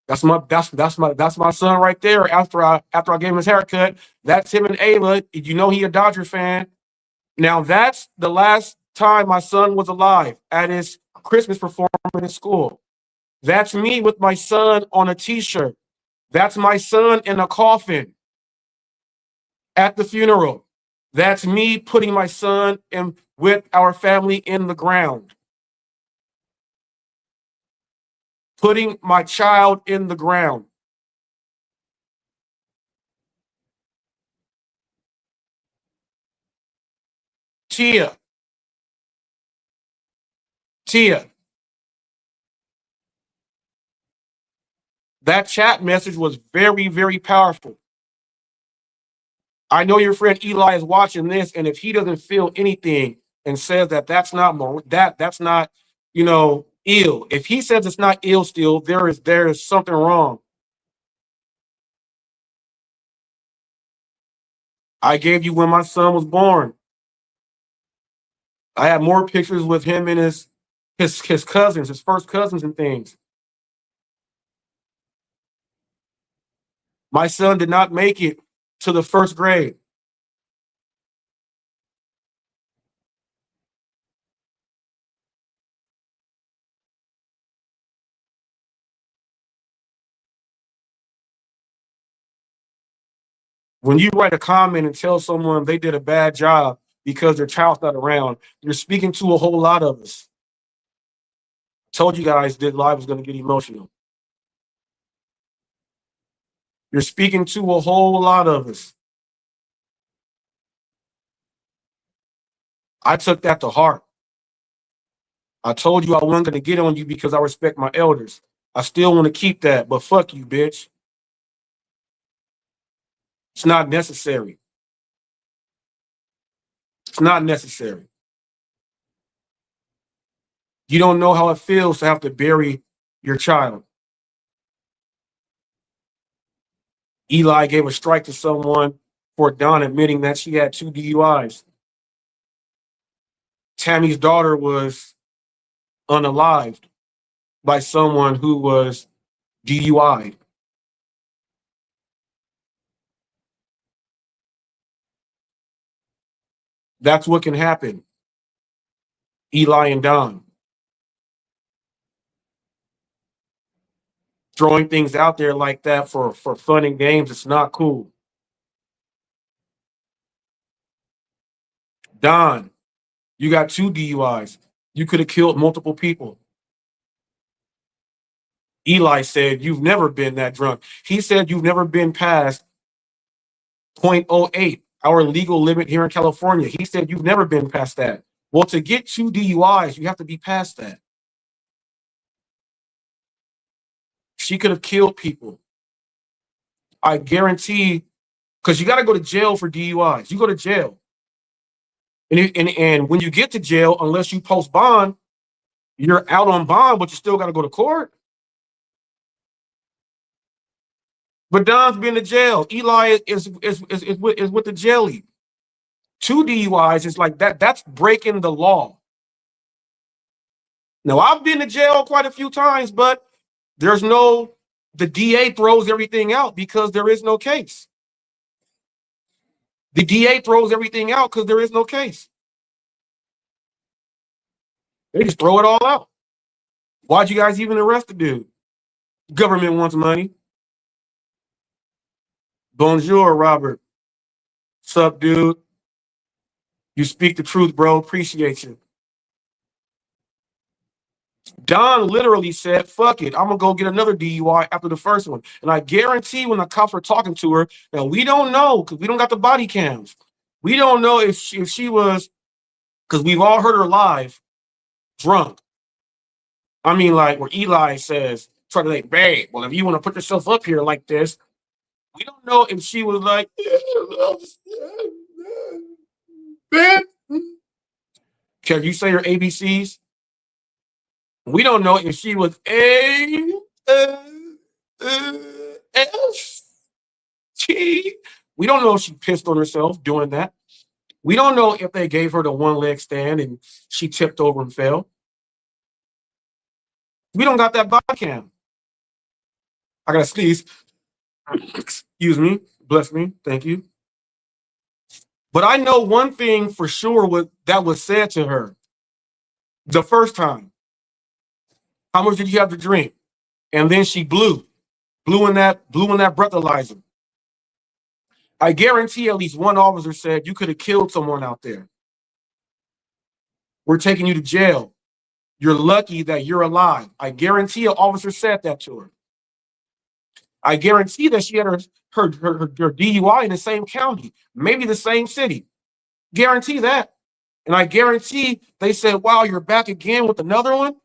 That's my son right there. After I gave him his haircut, that's him and Ava. You know he a Dodger fan. Now that's the last time my son was alive at his Christmas performance in school. That's me with my son on a T-shirt. That's my son in a coffin at the funeral. That's me putting my son in with our family in the ground. Putting my child in the ground. Tia, that chat message was very, very powerful. I know your friend Eli is watching this, and if he doesn't feel anything and says that that's not that's not, ill. If he says it's not ill, still there is something wrong. I gave you when my son was born. I have more pictures with him and his cousins, his first cousins and things. My son did not make it to the first grade. When you write a comment and tell someone they did a bad job because their child's not around, you're speaking to a whole lot of us. Told you guys that live was going to get emotional. You're speaking to a whole lot of us. I took that to heart. I told you I wasn't going to get on you because I respect my elders. I still want to keep that, but fuck you, bitch. It's not necessary. It's not necessary. You don't know how it feels to have to bury your child. Eli gave a strike to someone for Dawn admitting that she had 2 DUIs. Tammy's daughter was unalived by someone who was DUI'd. That's what can happen. Eli and Don. Throwing things out there like that for fun and games, it's not cool. Don, you got 2 DUIs. You could have killed multiple people. Eli said, you've never been that drunk. He said, you've never been past 0.08, our legal limit here in California. He said, you've never been past that. Well, to get 2 DUIs, you have to be past that. She could have killed people. I guarantee, because you got to go to jail for DUIs. You go to jail. And when you get to jail, unless you post bond, you're out on bond, but you still got to go to court. But Don's been to jail. Eli is with the jelly. 2 DUIs is like that. That's breaking the law. Now, I've been to jail quite a few times, but the DA throws everything out because there is no case. The DA throws everything out because there is no case. They just throw it all out. Why'd you guys even arrest the dude? Government wants money. Bonjour, Robert. Sup, dude? You speak the truth, bro. Appreciate you. Don literally said, fuck it, I'm going to go get another DUI after the first one. And I guarantee when the cops were talking to her, now we don't know because we don't got the body cams. We don't know if she was, because we've all heard her live, drunk. I mean, like where Eli says, try to like, babe, well, if you want to put yourself up here like this, we don't know if she was like, can you say your ABCs? We don't know if she was F, T. We don't know if she pissed on herself doing that. We don't know if they gave her the 1-leg stand and she tipped over and fell. We don't got that body cam. I gotta sneeze. Excuse me. Bless me. Thank you. But I know one thing for sure that was said to her the first time. How much did you have to drink? And then she blew in that breathalyzer. I guarantee at least one officer said you could have killed someone out there. We're taking you to jail. You're lucky that you're alive. I guarantee an officer said that to her. I guarantee that she had her DUI in the same county, maybe the same city. Guarantee that. And I guarantee they said, wow, you're back again with another one.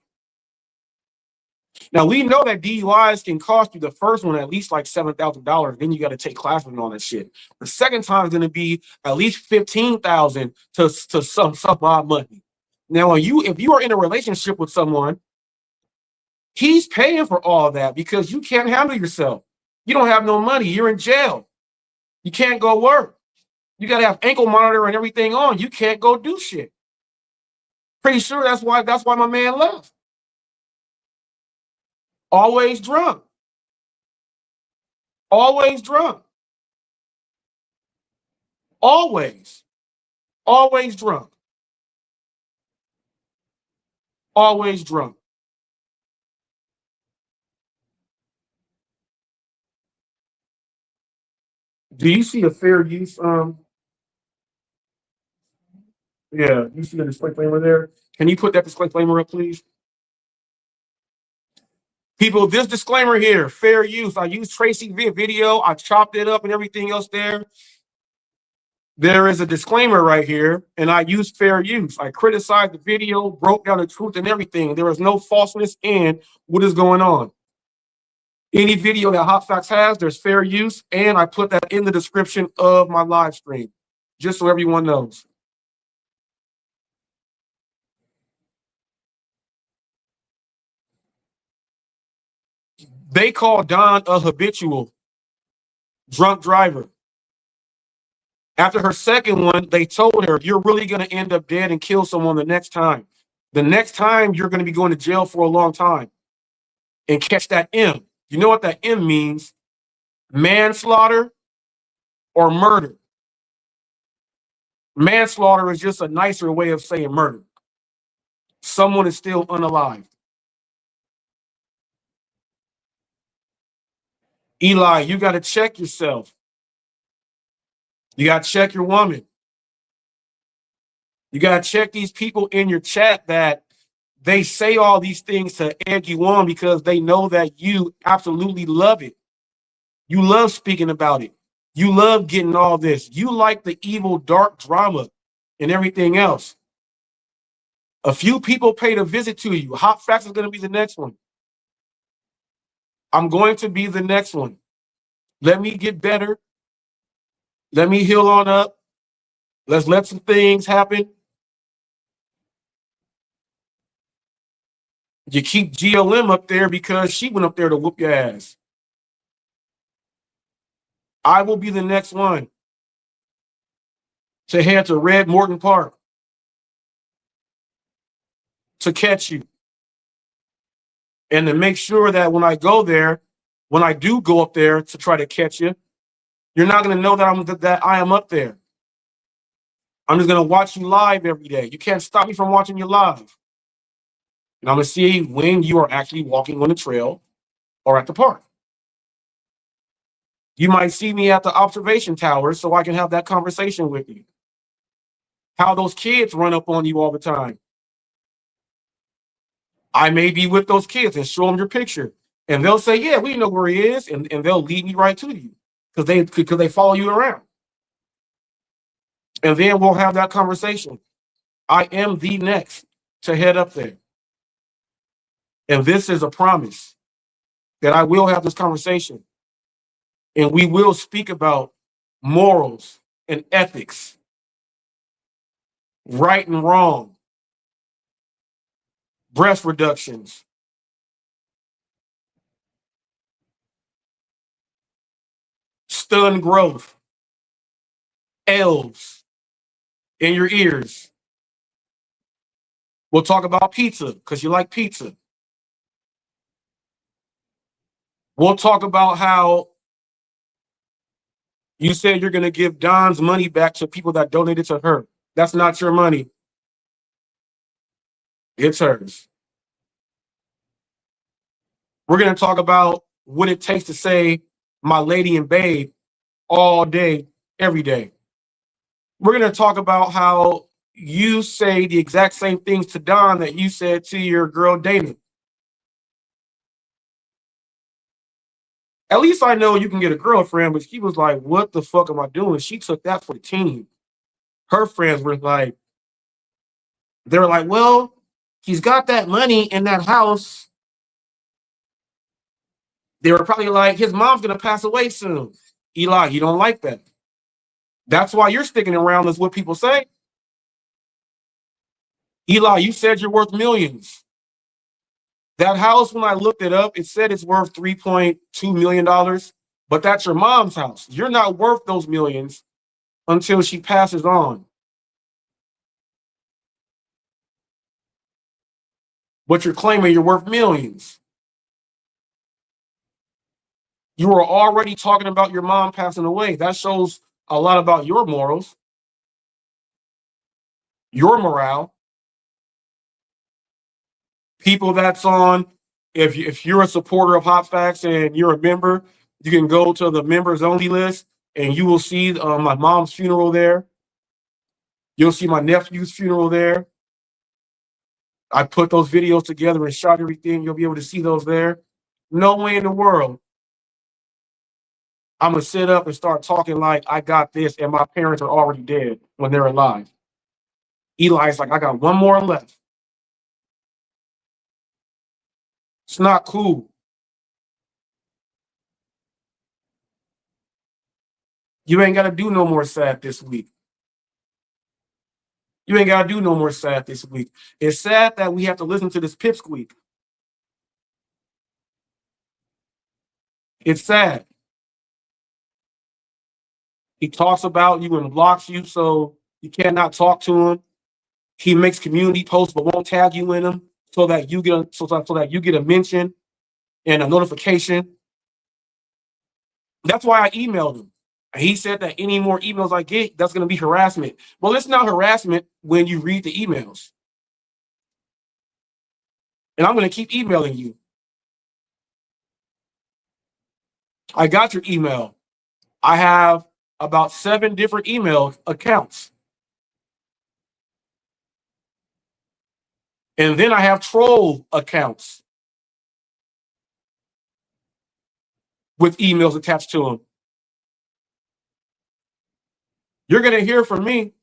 Now, we know that DUIs can cost you the first one at least like $7,000. Then you got to take classes and all that shit. The second time is going to be at least $15,000 to some odd money. Now, if you are in a relationship with someone, he's paying for all that because you can't handle yourself. You don't have no money. You're in jail. You can't go work. You got to have ankle monitor and everything on. You can't go do shit. Pretty sure that's why my man left. Always drunk. Always drunk. Always. Always drunk. Always drunk. Do you see a fair use? Yeah, you see the disclaimer there? Can you put that disclaimer up, please? People, this disclaimer here, fair use. I used Tracy via video. I chopped it up and everything else there. There is a disclaimer right here, and I used fair use. I criticized the video, broke down the truth and everything. There is no falseness in what is going on. Any video that HotFacts has, there's fair use, and I put that in the description of my live stream, just so everyone knows. They called Don a habitual drunk driver. After her second one, they told her, you're really going to end up dead and kill someone the next time. The next time, you're going to be going to jail for a long time and catch that M. You know what that M means? Manslaughter or murder. Manslaughter is just a nicer way of saying murder. Someone is still unalived. Eli, you got to check yourself. You got to check your woman. You got to check these people in your chat that they say all these things to egg you on because they know that you absolutely love it. You love speaking about it. You love getting all this. You like the evil, dark drama and everything else. A few people paid a visit to you. Hot Facts is going to be the next one. I'm going to be the next one. Let me get better. Let me heal on up. Let's let some things happen. You keep GLM up there because she went up there to whoop your ass. I will be the next one to head to Red Morgan Park to catch you. And to make sure that when I go there, when I do go up there to try to catch you, you're not going to know that I am up there. I'm just going to watch you live every day. You can't stop me from watching you live. And I'm going to see when you are actually walking on the trail or at the park. You might see me at the observation tower so I can have that conversation with you. How those kids run up on you all the time. I may be with those kids and show them your picture. And they'll say, yeah, we know where he is. And they'll lead me right to you because they follow you around. And then we'll have that conversation. I am the next to head up there. And this is a promise that I will have this conversation. And we will speak about morals and ethics, right and wrong, breast reductions, stun growth, elves in your ears. We'll talk about pizza because you like pizza. We'll talk about how you said you're going to give Don's money back to people that donated to her. That's not your money. It's hers. We're going to talk about what it takes to say my lady and babe all day, every day. We're going to talk about how you say the exact same things to Don that you said to your girl Dana. At least I know you can get a girlfriend, but she was like, what the fuck am I doing? She took that for the team. Her friends were like, they were like, well, he's got that money in that house. They were probably like, his mom's going to pass away soon. Eli, you don't like that. That's why you're sticking around, is what people say. Eli, you said you're worth millions. That house, when I looked it up, it said it's worth $3.2 million, but that's your mom's house. You're not worth those millions until she passes on. But you're claiming you're worth millions. You were already talking about your mom passing away. That shows a lot about your morals, your morale. People that's on, if you're a supporter of Hot Facts and you're a member, you can go to the members only list and you will see my mom's funeral there. You'll see my nephew's funeral there. I put those videos together and shot everything. You'll be able to see those there. No way in the world I'm going to sit up and start talking like I got this and my parents are already dead when they're alive. Eli's like, I got one more left. It's not cool. You ain't got to do no more sad this week. You ain't got to do no more sad this week. It's sad that we have to listen to this pipsqueak. It's sad. He talks about you and blocks you so you cannot talk to him. He makes community posts but won't tag you in them so that you get a mention and a notification. That's why I emailed him. He said that any more emails I get, that's going to be harassment. Well, it's not harassment when you read the emails. And I'm going to keep emailing you. I got your email. I have about 7 different email accounts. And then I have troll accounts with emails attached to them. You're going to hear from me.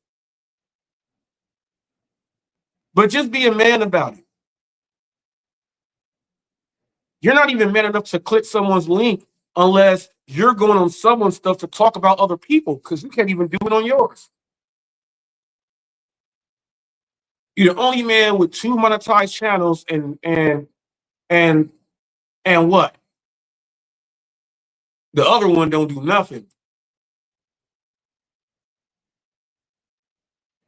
But just be a man about it. You're not even man enough to click someone's link unless you're going on someone's stuff to talk about other people, because you can't even do it on yours. You're the only man with 2 monetized channels and what? The other one don't do nothing.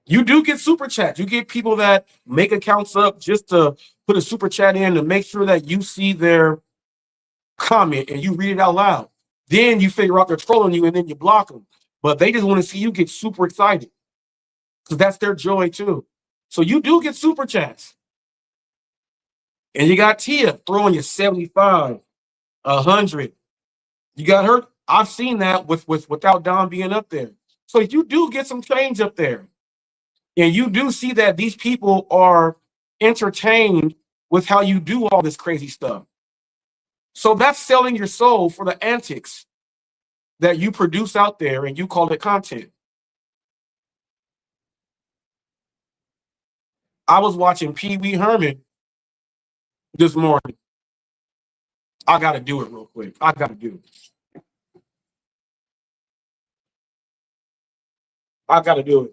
You do get super chats. You get people that make accounts up just to put a super chat in to make sure that you see their comment and you read it out loud. Then you figure out they're trolling you and then you block them. But they just want to see you get super excited because that's their joy too. So you do get super chats. And you got Tia throwing you 75, 100. You got her. I've seen that without Don being up there. So you do get some change up there. And you do see that these people are entertained with how you do all this crazy stuff. So that's selling your soul for the antics that you produce out there and you call it content. I was watching Pee Wee Herman this morning. I got to do it real quick. I got to do it. I got to do it.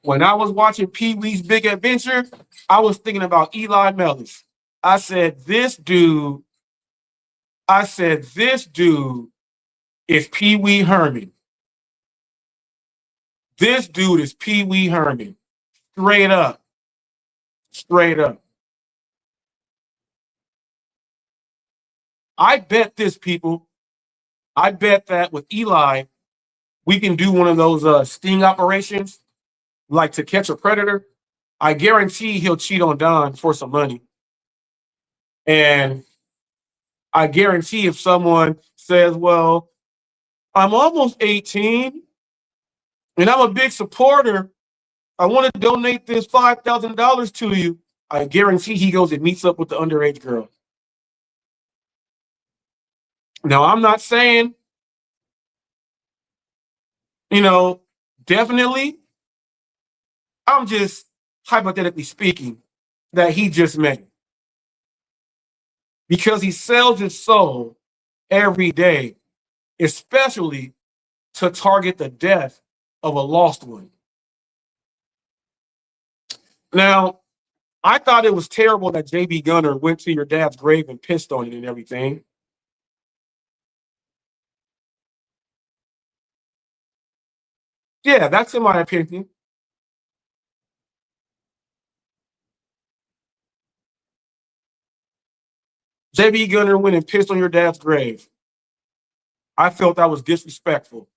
When I was watching Pee Wee's Big Adventure, I was thinking about Eli Mellis. I said, this dude is Pee Wee Herman. This dude is Pee Wee Herman. Straight up. Straight up. I bet this, people. I bet that with Eli, we can do one of those sting operations, like to catch a predator. I guarantee he'll cheat on Don for some money. And I guarantee if someone says, well, I'm almost 18 and I'm a big supporter, I want to donate this $5,000 to you, I guarantee he goes and meets up with the underage girl. Now, I'm not saying, definitely. I'm just hypothetically speaking that he just met it. Because he sells his soul every day, especially to target the death of a lost one. Now, I thought it was terrible that JB Gunner went to your dad's grave and pissed on it and everything. Yeah, that's in my opinion. JB Gunner went and pissed on your dad's grave. I felt that was disrespectful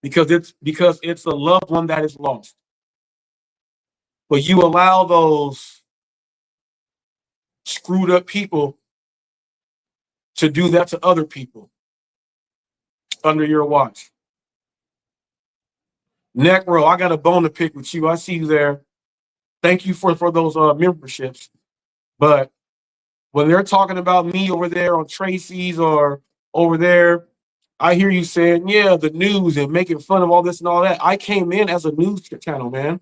because it's a loved one that is lost. But you allow those screwed up people to do that to other people under your watch. Neck row, I got a bone to pick with you. I see you there. Thank you for those memberships. But when they're talking about me over there on Tracy's or over there, I hear you saying, yeah, the news and making fun of all this and all that. I came in as a news channel, man.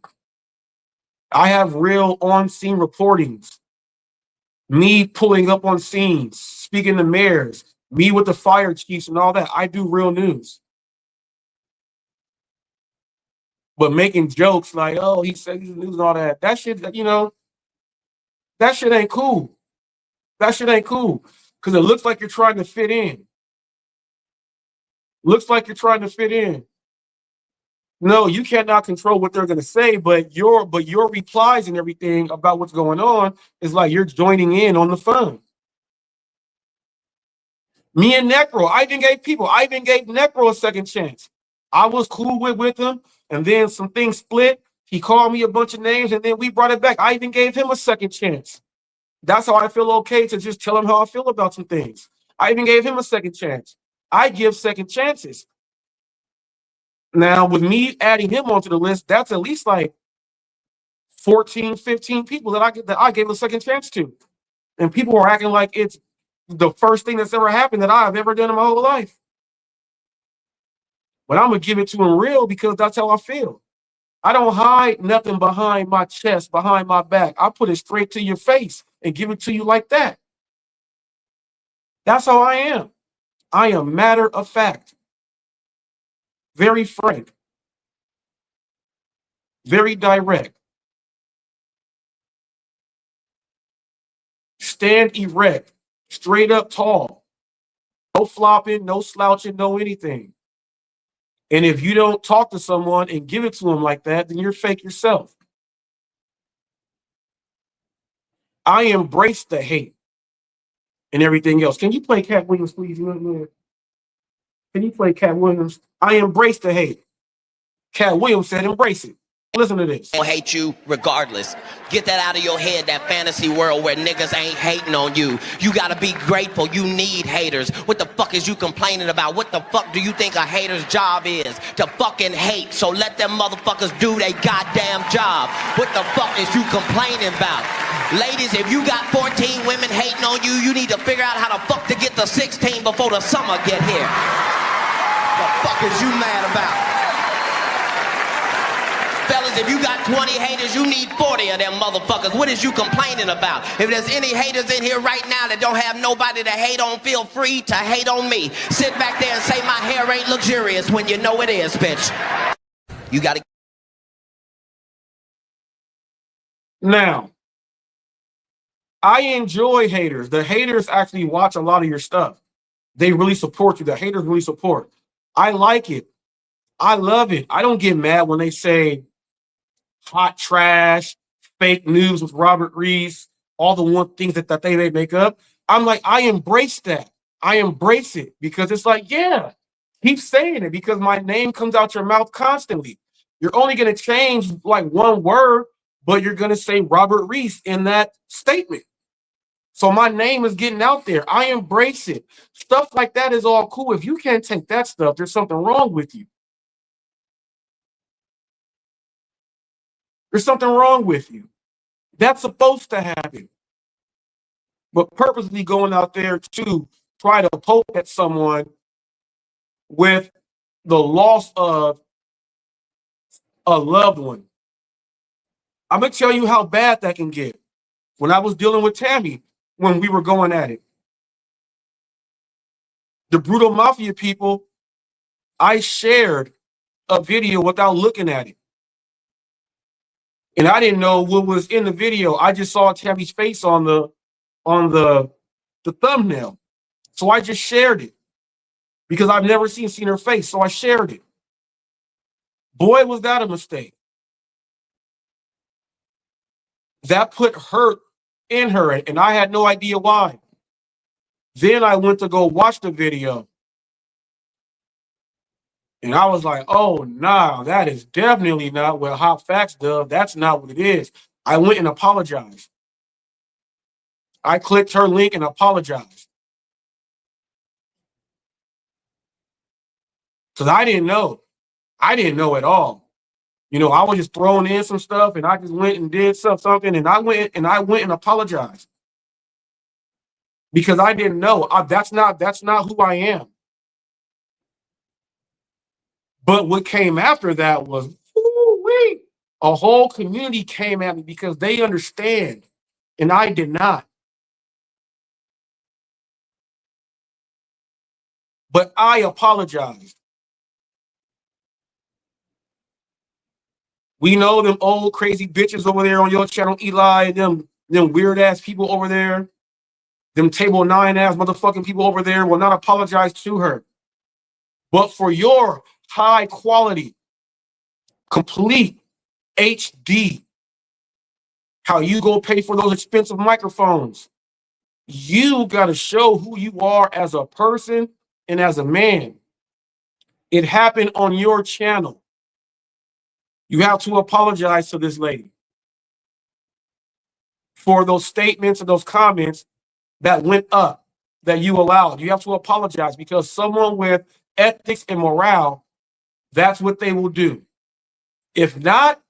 I have real on-scene reportings. Me pulling up on scenes, speaking to mayors, me with the fire chiefs and all that. I do real news. But making jokes like, oh, he said he's losing all that. That shit, that shit ain't cool. That shit ain't cool. Because it looks like you're trying to fit in. Looks like you're trying to fit in. No, you cannot control what they're gonna say, but your replies and everything about what's going on is like you're joining in on the fun. Me and Necro, I even gave Necro a second chance. I was cool with him, and then some things split. He called me a bunch of names, and then we brought it back. I even gave him a second chance. That's how I feel okay to just tell him how I feel about some things. I even gave him a second chance. I give second chances. Now, with me adding him onto the list, that's at least like 14, 15 people that I gave a second chance to. And people are acting like it's the first thing that's ever happened that I've ever done in my whole life. But I'm gonna give it to him real because that's how I feel. I don't hide nothing behind my chest, behind my back. I put it straight to your face and give it to you like that. That's how I am. I am matter of fact. Very frank. Very direct. Stand erect. Straight up tall. No flopping, no slouching, no anything. And if you don't talk to someone and give it to them like that, then you're fake yourself. I embrace the hate and everything else. Can you play Cat Williams, please? Can you play Cat Williams? I embrace the hate. Cat Williams said embrace it. Listen to this. I'll hate you regardless. Get that out of your head, that fantasy world where niggas ain't hating on you. You gotta be grateful. You need haters. What the fuck is you complaining about? What the fuck do you think a hater's job is? To fucking hate. So let them motherfuckers do their goddamn job. What the fuck is you complaining about? Ladies, if you got 14 women hating on you, you need to figure out how the fuck to get to 16 before the summer get here. The fuck is you mad about? Fellas, if you got 20 haters, you need 40 of them motherfuckers. What is you complaining about? If there's any haters in here right now that don't have nobody to hate on, feel free to hate on me. Sit back there and say my hair ain't luxurious when you know it is, bitch. You gotta... Now, I enjoy haters. The haters actually watch a lot of your stuff. They really support you. The haters really support. I like it. I love it. I don't get mad when they say hot trash, fake news with Robert Reese, all the one things that they make up. I'm like, I embrace that. I embrace it because it's like, yeah, keep saying it because my name comes out your mouth constantly. You're only going to change like one word, but you're going to say Robert Reese in that statement. So my name is getting out there. I embrace it. Stuff like that is all cool. If you can't take that stuff, there's something wrong with you. There's something wrong with you. That's supposed to happen. But purposely going out there to try to poke at someone with the loss of a loved one. I'm going to tell you how bad that can get. When I was dealing with Tammy, when we were going at it, the brutal mafia people, I shared a video without looking at it. And I didn't know what was in the video. I just saw Tammy's face on the thumbnail. So I just shared it because I've never seen her face. So I shared it. Boy, was that a mistake. That put hurt in her, and I had no idea why. Then I went to go watch the video. And I was like, oh, nah, that is definitely not what HotFacts does. That's not what it is. I went and apologized. I clicked her link and apologized. Because I didn't know. I didn't know at all. You know, I was just throwing in some stuff and I just went and did something and I went and apologized. Because I didn't know. That's not who I am. But what came after that was, ooh-wee, a whole community came at me because they understand, and I did not. But I apologized. We know them old crazy bitches over there on your channel, Eli, and them weird ass people over there, them table 9 ass motherfucking people over there will not apologize to her. But for your high quality, complete HD, how you go pay for those expensive microphones, you got to show who you are as a person and as a man. It happened on your channel. You have to apologize to this lady for those statements and those comments that went up that you allowed. You have to apologize, because someone with ethics and morale, that's what they will do. If not,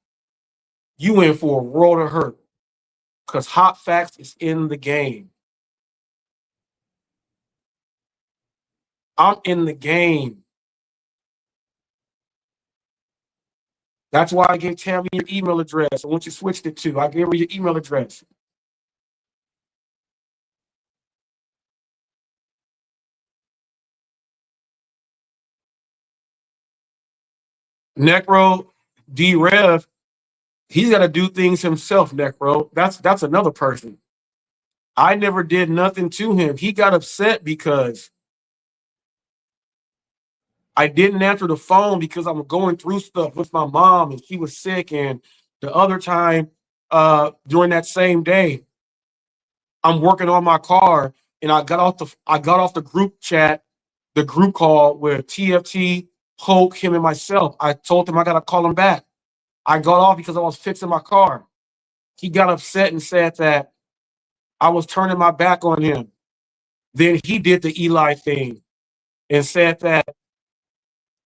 you in for a world of hurt, because Hot Facts is in the game. I'm in the game. That's why I gave Tammy your email address. I want you switched it to. I gave her your email address. Necro D-Rev, he's got to do things himself, Necro. That's another person. I never did nothing to him. He got upset because I didn't answer the phone because I'm going through stuff with my mom and she was sick. And the other time, during that same day, I'm working on my car and I got off the group chat, the group call with TFT, Hulk, him, and myself. I told him I gotta call him back. I got off because I was fixing my car. He got upset and said that I was turning my back on him. Then he did the Eli thing and said that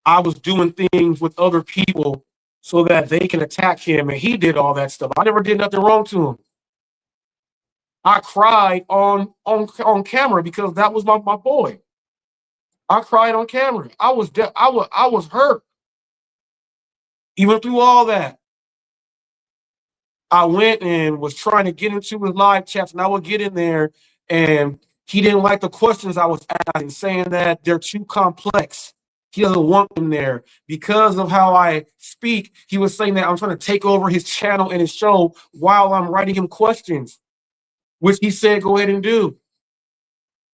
I was doing things with other people so that they can attack him, and he did all that stuff. I never did nothing wrong to him. I cried on camera because that was my boy. I cried on camera. I was hurt. Even through all that, I went and was trying to get into his live chats, and I would get in there, and he didn't like the questions I was asking, saying that they're too complex. He doesn't want them there because of how I speak. He was saying that I'm trying to take over his channel and his show while I'm writing him questions, which he said go ahead and do.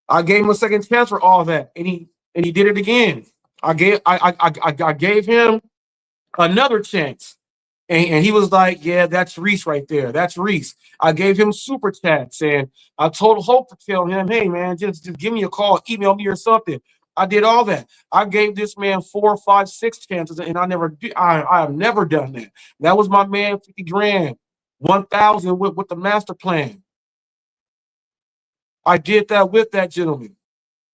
I gave him a second chance for all that, and he did it again. I gave him another chance, and he was like, "Yeah, that's Reese right there. That's Reese." I gave him super chats, and I told Hope to tell him, "Hey man, just give me a call, email me or something." I did all that. I gave this man 4, 5, 6 chances, and I have never done that. That was my man, 50 grand, 1,000 with the master plan. I did that with that gentleman.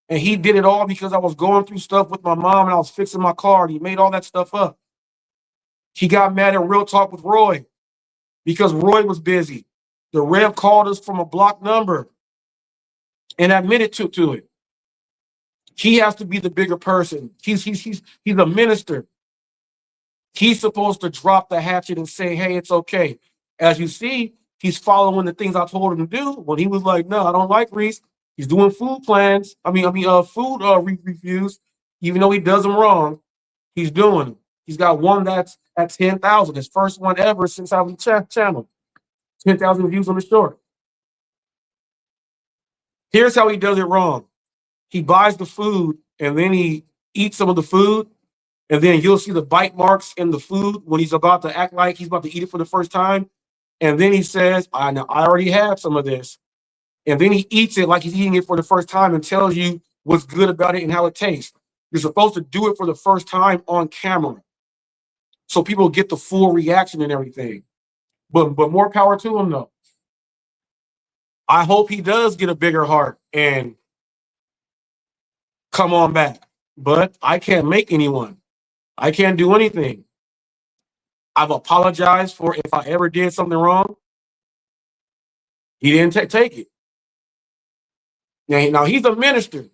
And he did it all because I was going through stuff with my mom and I was fixing my car, and he made all that stuff up. He got mad at Real Talk with Roy because Roy was busy. The Rev called us from a blocked number and admitted to it. He has to be the bigger person. He's a minister. He's supposed to drop the hatchet and say, "Hey, it's okay." As you see, he's following the things I told him to do. When he was like, "No, I don't like Reese," he's doing food plans. Food reviews. Even though he does them wrong, he's doing them. He's got one that's at 10,000. His first one ever since I was channel. 10,000 views on the short. Here's how he does it wrong. He buys the food and then he eats some of the food, and then you'll see the bite marks in the food when he's about to act like he's about to eat it for the first time. And then he says, I already had some of this. And then he eats it like he's eating it for the first time and tells you what's good about it and how it tastes. You're supposed to do it for the first time on camera so people get the full reaction and everything. But more power to him, though. I hope he does get a bigger heart and come on back. But I can't make anyone. I can't do anything. I've apologized for if I ever did something wrong. He didn't take it. Now he's a minister.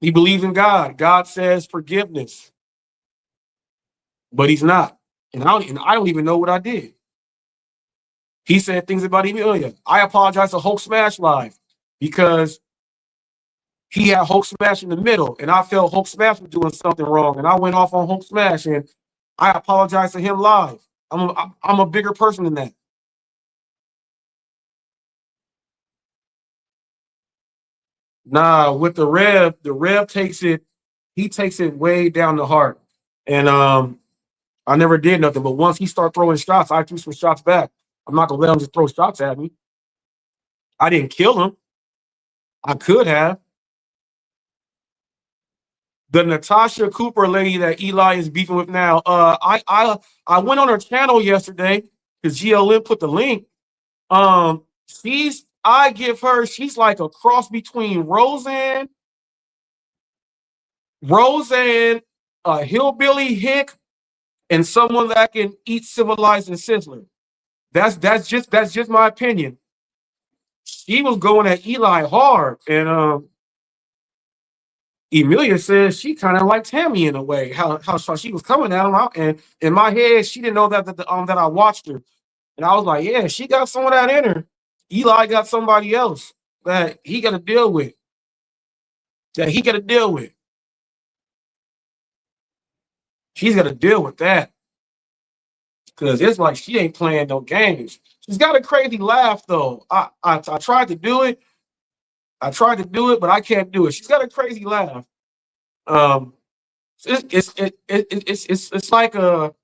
He believes in God. God says forgiveness. But he's not. And I don't even know what I did. He said things about Emilia. I apologize to Hulk Smash Live because he had Hulk Smash in the middle, and I felt Hulk Smash was doing something wrong, and I went off on Hulk Smash, and I apologize to him live. I'm a bigger person than that. Nah, with the Rev takes it, he takes it way down the heart. And I never did nothing. But once he started throwing shots, I threw some shots back. I'm not gonna let him just throw shots at me. I didn't kill him. I could have. The Natasha Cooper lady that Eli is beefing with now. I went on her channel yesterday because GLM put the link. She's like a cross between Roseanne, a hillbilly hick, and someone that can eat civilized and sizzler. That's just my opinion. She was going at Eli hard, and Emilia says she kind of liked Tammy in a way. How she was coming at him, and in my head, she didn't know that I watched her, and I was like, yeah, she got some of that in her. Eli got somebody else that he got to deal with. She's got to deal with that because it's like she ain't playing no games. She's got a crazy laugh though. I tried to do it. But I can't do it. She's got a crazy laugh. Um, it's like a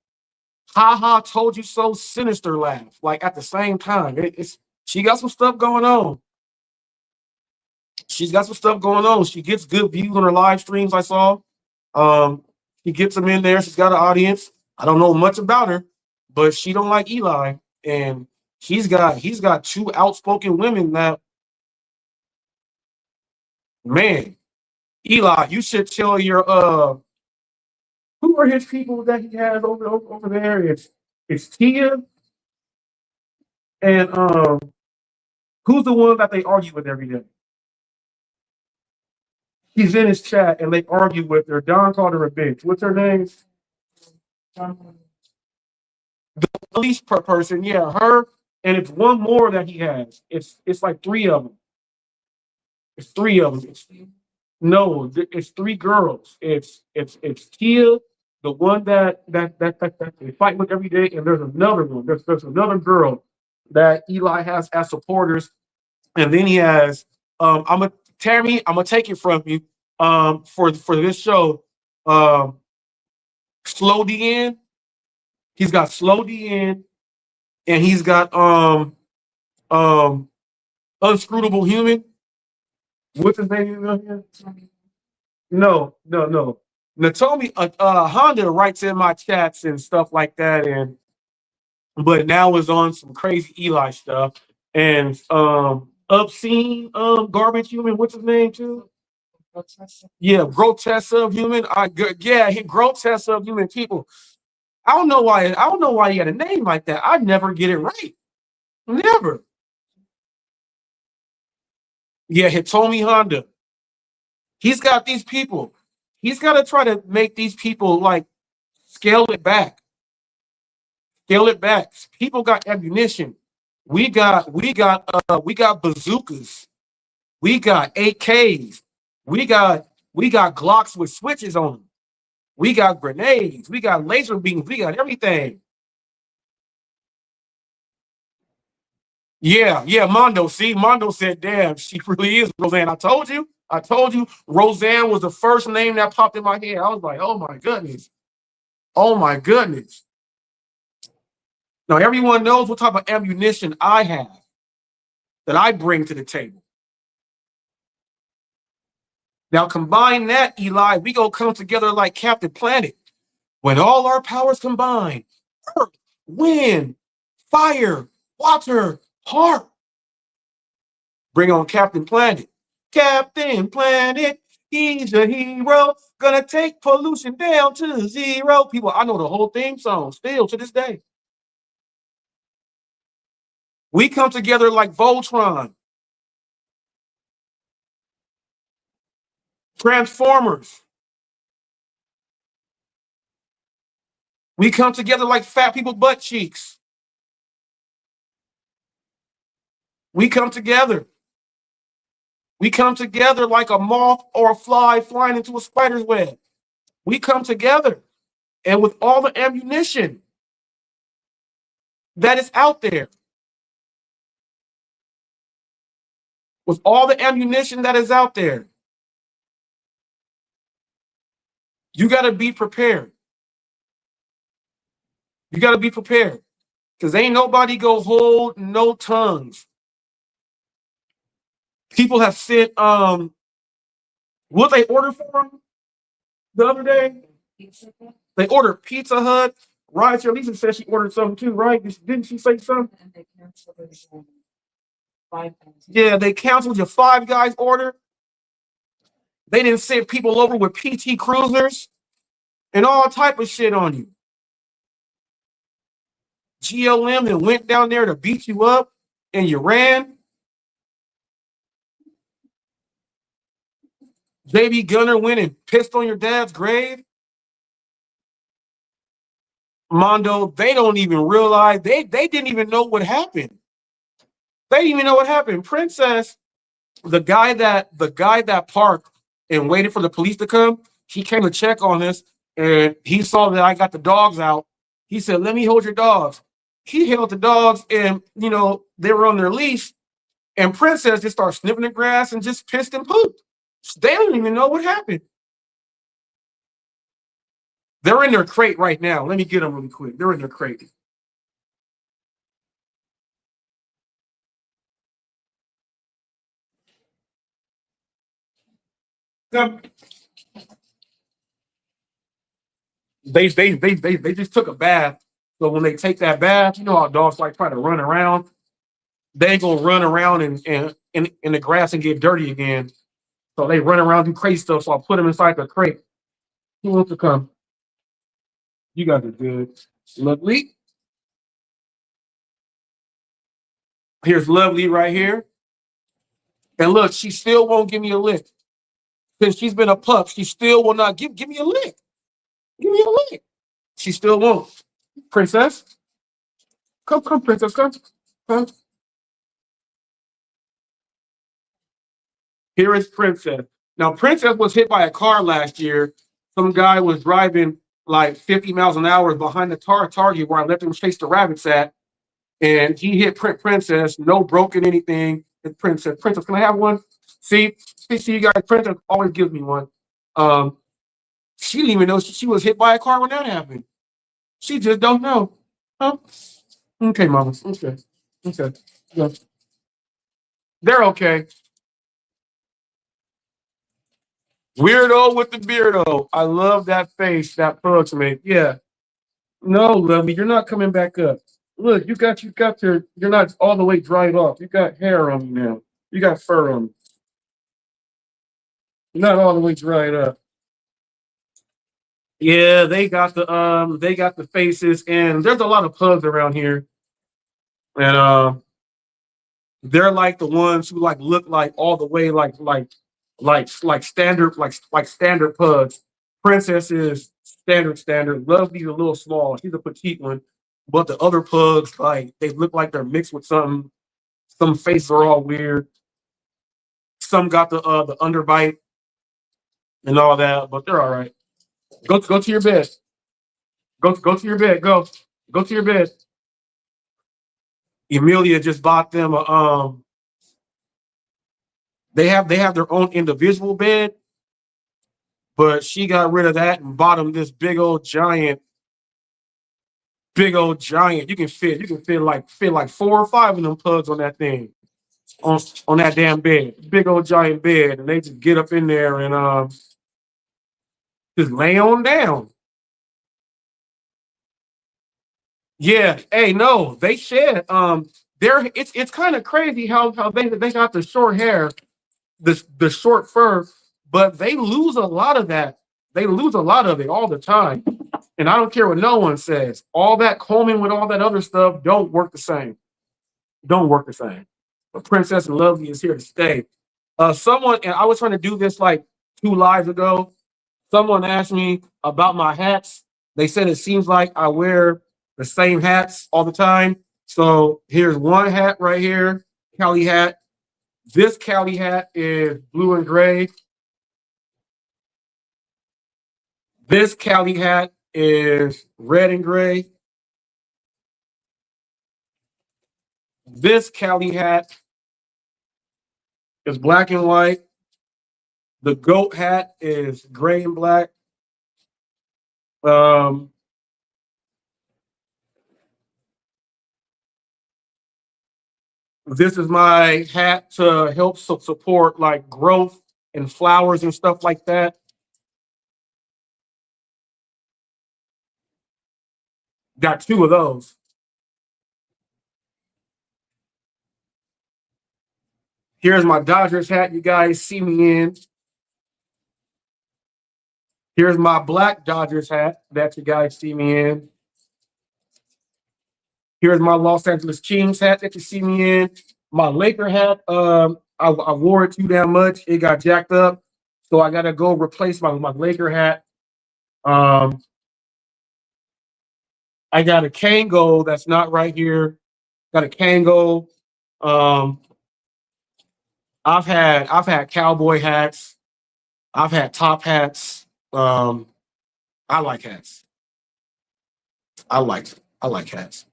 ha ha told you so sinister laugh. Like at the same time, she got some stuff going on. She's got some stuff going on. She gets good views on her live streams. I saw. She gets them in there. She's got an audience. I don't know much about her, but she don't like Eli, and he's got two outspoken women that, man, Eli, you should tell your who are his people that he has over there? It's Tia and who's the one that they argue with every day? He's in his chat and they argue with her. Don called her a bitch. What's her name? The police person, yeah, her, and it's one more that he has. It's like three of them. It's three of them. No, it's three girls. It's Tia, the one that they fight with every day, and there's another one. There's another girl that Eli has as supporters, and then he has Tammy. I'm gonna take it from you for this show. Slow DN. He's got Slow DN, and he's got Unscrutable Human. What's his name again? No. Natomi Honda writes in my chats and stuff like that, and but now is on some crazy Eli stuff. And obscene garbage human, what's his name too? Yeah, grotesque human. Grotesque human people. I don't know why he had a name like that. I never get it right. Never. Yeah, Hitomi Honda. He's got these people. He's got to try to make these people like scale it back. Scale it back. People got ammunition. We got bazookas. We got AKs. We got Glocks with switches on them. We got grenades. We got laser beams. We got everything. Yeah, Mondo. See, Mondo said, damn, she really is Roseanne. I told you, Roseanne was the first name that popped in my head. I was like, oh my goodness. Now, everyone knows what type of ammunition I have that I bring to the table. Now, combine that, Eli, we gonna come together like Captain Planet. When all our powers combine, earth, wind, fire, water, heart. Bring on Captain Planet. Captain Planet, he's a hero. Gonna take pollution down to zero. People, I know the whole theme song still to this day. We come together like Voltron. Transformers. We come together like fat people butt cheeks. We come together. We come together like a moth or a fly flying into a spider's web. We come together. And with all the ammunition that is out there, with all the ammunition that is out there, you got to be prepared. You got to be prepared because ain't nobody go hold no tongues. People have sent what they ordered for them the other day. They ordered Pizza Hut. Right, Lisa said she ordered something too, right? Didn't she say something? Yeah, they canceled your Five Guys order. They didn't send people over with PT Cruisers and all type of shit on you. GLM and went down there to beat you up and you ran. JB Gunner went and pissed on your dad's grave. Mondo, they don't even realize they didn't even know what happened. They didn't even know what happened. Princess, the guy that parked and waited for the police to come, he came to check on us and he saw that I got the dogs out. He said, "Let me hold your dogs." He held the dogs and they were on their leash. And Princess just started sniffing the grass and just pissed and pooped. They don't even know what happened. They're in their crate right now. Let me get them really quick. They're in their crate. They just took a bath. So when they take that bath, you know how dogs like try to run around. They ain't gonna run around in the grass and get dirty again. So they run around, do crazy stuff. So I'll put them inside the crate. Who wants to come? You guys are good. Lovely. Here's Lovely right here. And look, she still won't give me a lick. Since she's been a pup, she still will not give me a lick. Give me a lick. She still won't. Princess? Come, Princess, come. Here is Princess. Now, Princess was hit by a car last year. Some guy was driving like 50 miles an hour behind the Target where I let him chase the rabbits at. And he hit Princess, no broken anything. And Princess, can I have one? See, you guys, Princess always gives me one. She didn't even know she was hit by a car when that happened. She just don't know. Huh? Okay, mama. Okay. Yeah. They're okay. Weirdo with the beardo. I love that face that Pugs made. Yeah. No, Lovey, you're not coming back up. Look, you got you're not all the way dried off. You got hair on you now. You got fur on you. You're not all the way dried up. Yeah, they got the faces, and there's a lot of pugs around here. And they're like the ones who like look like all the way like standard pugs. Princess is standard. Lovely's a little small. She's a petite one. But the other pugs, like they look like they're mixed with something. Some faces are all weird. Some got the underbite and all that, but they're all right. Go to your bed. Go to your bed. Go to your bed. Emilia just bought them a they have their own individual bed, but she got rid of that and bought them this big old giant. You can fit like 4 or 5 of them pugs on that thing. On that damn bed. Big old giant bed. And they just get up in there and just lay on down. Yeah, hey, no, they shed. It's kind of crazy how they got the short hair, the short fur, but they lose a lot of that. They lose a lot of it all the time. And I don't care what no one says. All that combing with all that other stuff don't work the same. Don't work the same. But Princess and Lovely is here to stay. Someone, and I was trying to do this like 2 lives ago. Someone asked me about my hats. They said it seems like I wear the same hats all the time. So here's one hat right here, Cali hat. This Cali hat is blue and gray. This Cali hat is red and gray. This Cali hat is black and white. The goat hat is gray and black. This is my hat to help support like growth and flowers and stuff like that. Got two of those. Here's my Dodgers hat you guys see me in. Here's my black Dodgers hat that you guys see me in. Here's my Los Angeles Kings hat that you see me in. My Laker hat, I wore it too damn much. It got jacked up. So I got to go replace my Laker hat. I got a Kango that's not right here. Got a Kango. I've had cowboy hats. I've had top hats. I like hats. I like hats.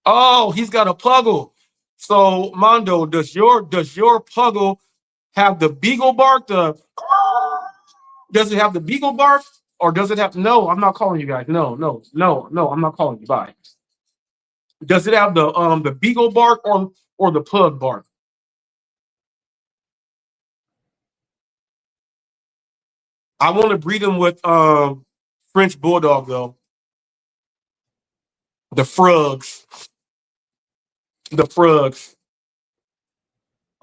Oh, he's got a puggle. So Mondo, does your puggle have the beagle bark? Does it have the beagle bark, or does it have? No, I'm not calling you guys. No, I'm not calling you. Bye. Does it have the beagle bark or the pug bark? I want to breed them with French bulldog though. The frogs. I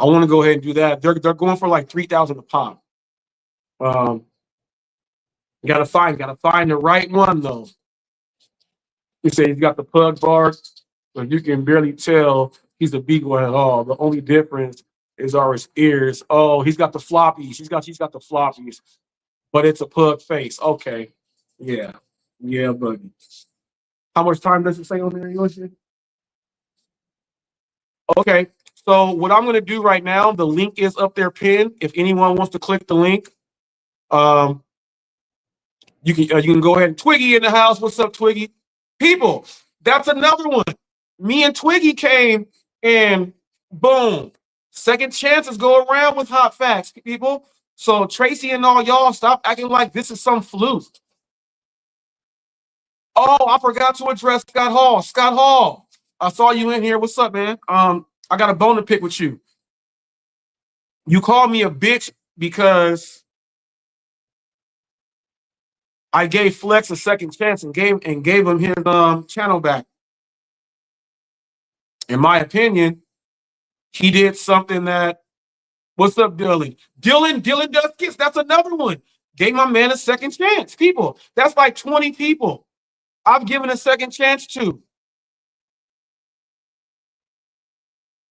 want to go ahead and do that. They're going for like 3,000 a pop. Gotta find the right one though. You say he's got the pug bark, but you can barely tell he's a beagle at all. The only difference is his ears. Oh, he's got the floppies. She's got the floppies, but it's a pug face. Okay, yeah, buddy. How much time does it say on there, Yoshi? Okay, so what I'm gonna do right now, the link is up there pinned. If anyone wants to click the link, you can go ahead and Twiggy in the house. What's up, Twiggy? People, that's another one. Me and Twiggy came and boom, second chances go around with hot facts, people. So Tracy and all y'all, stop acting like this is some fluke. Oh, I forgot to address Scott Hall. Scott Hall, I saw you in here. What's up, man? I got a bone to pick with you. You called me a bitch because I gave Flex a second chance and gave him his channel back. In my opinion, he did something that. What's up, Dylan? Dylan does kiss. That's another one. Gave my man a second chance. People, that's like 20 people I've given a second chance to.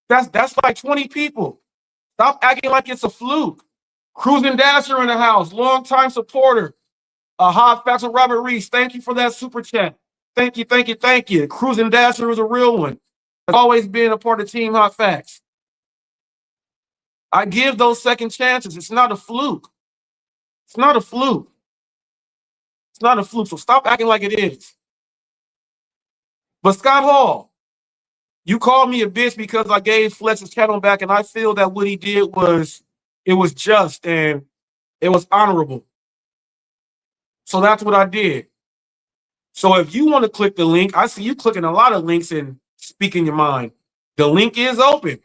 That's like 20 people. Stop acting like it's a fluke. Cruising Dasher in the house, longtime supporter. Hot Facts with Robert Reese. Thank you for that super chat. Thank you. Cruising Dasher is a real one. Has always been a part of Team Hot Facts. I give those second chances. It's not a fluke. So stop acting like it is. But Scott Hall, you called me a bitch because I gave Flex's channel back, and I feel that what he did was just and it was honorable. So that's what I did. So if you want to click the link, I see you clicking a lot of links and speaking your mind. The link is open.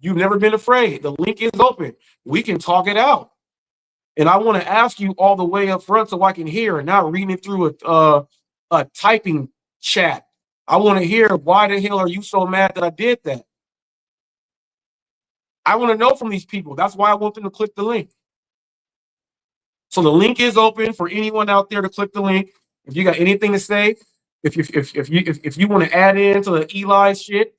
You've never been afraid. The link is open. We can talk it out. And I want to ask you all the way up front so I can hear and not reading it through a typing chat. I want to hear, why the hell are you so mad that I did that? I want to know from these people. That's why I want them to click the link. So the link is open for anyone out there to click the link. If you got anything to say, if you want to add in to the Eli shit,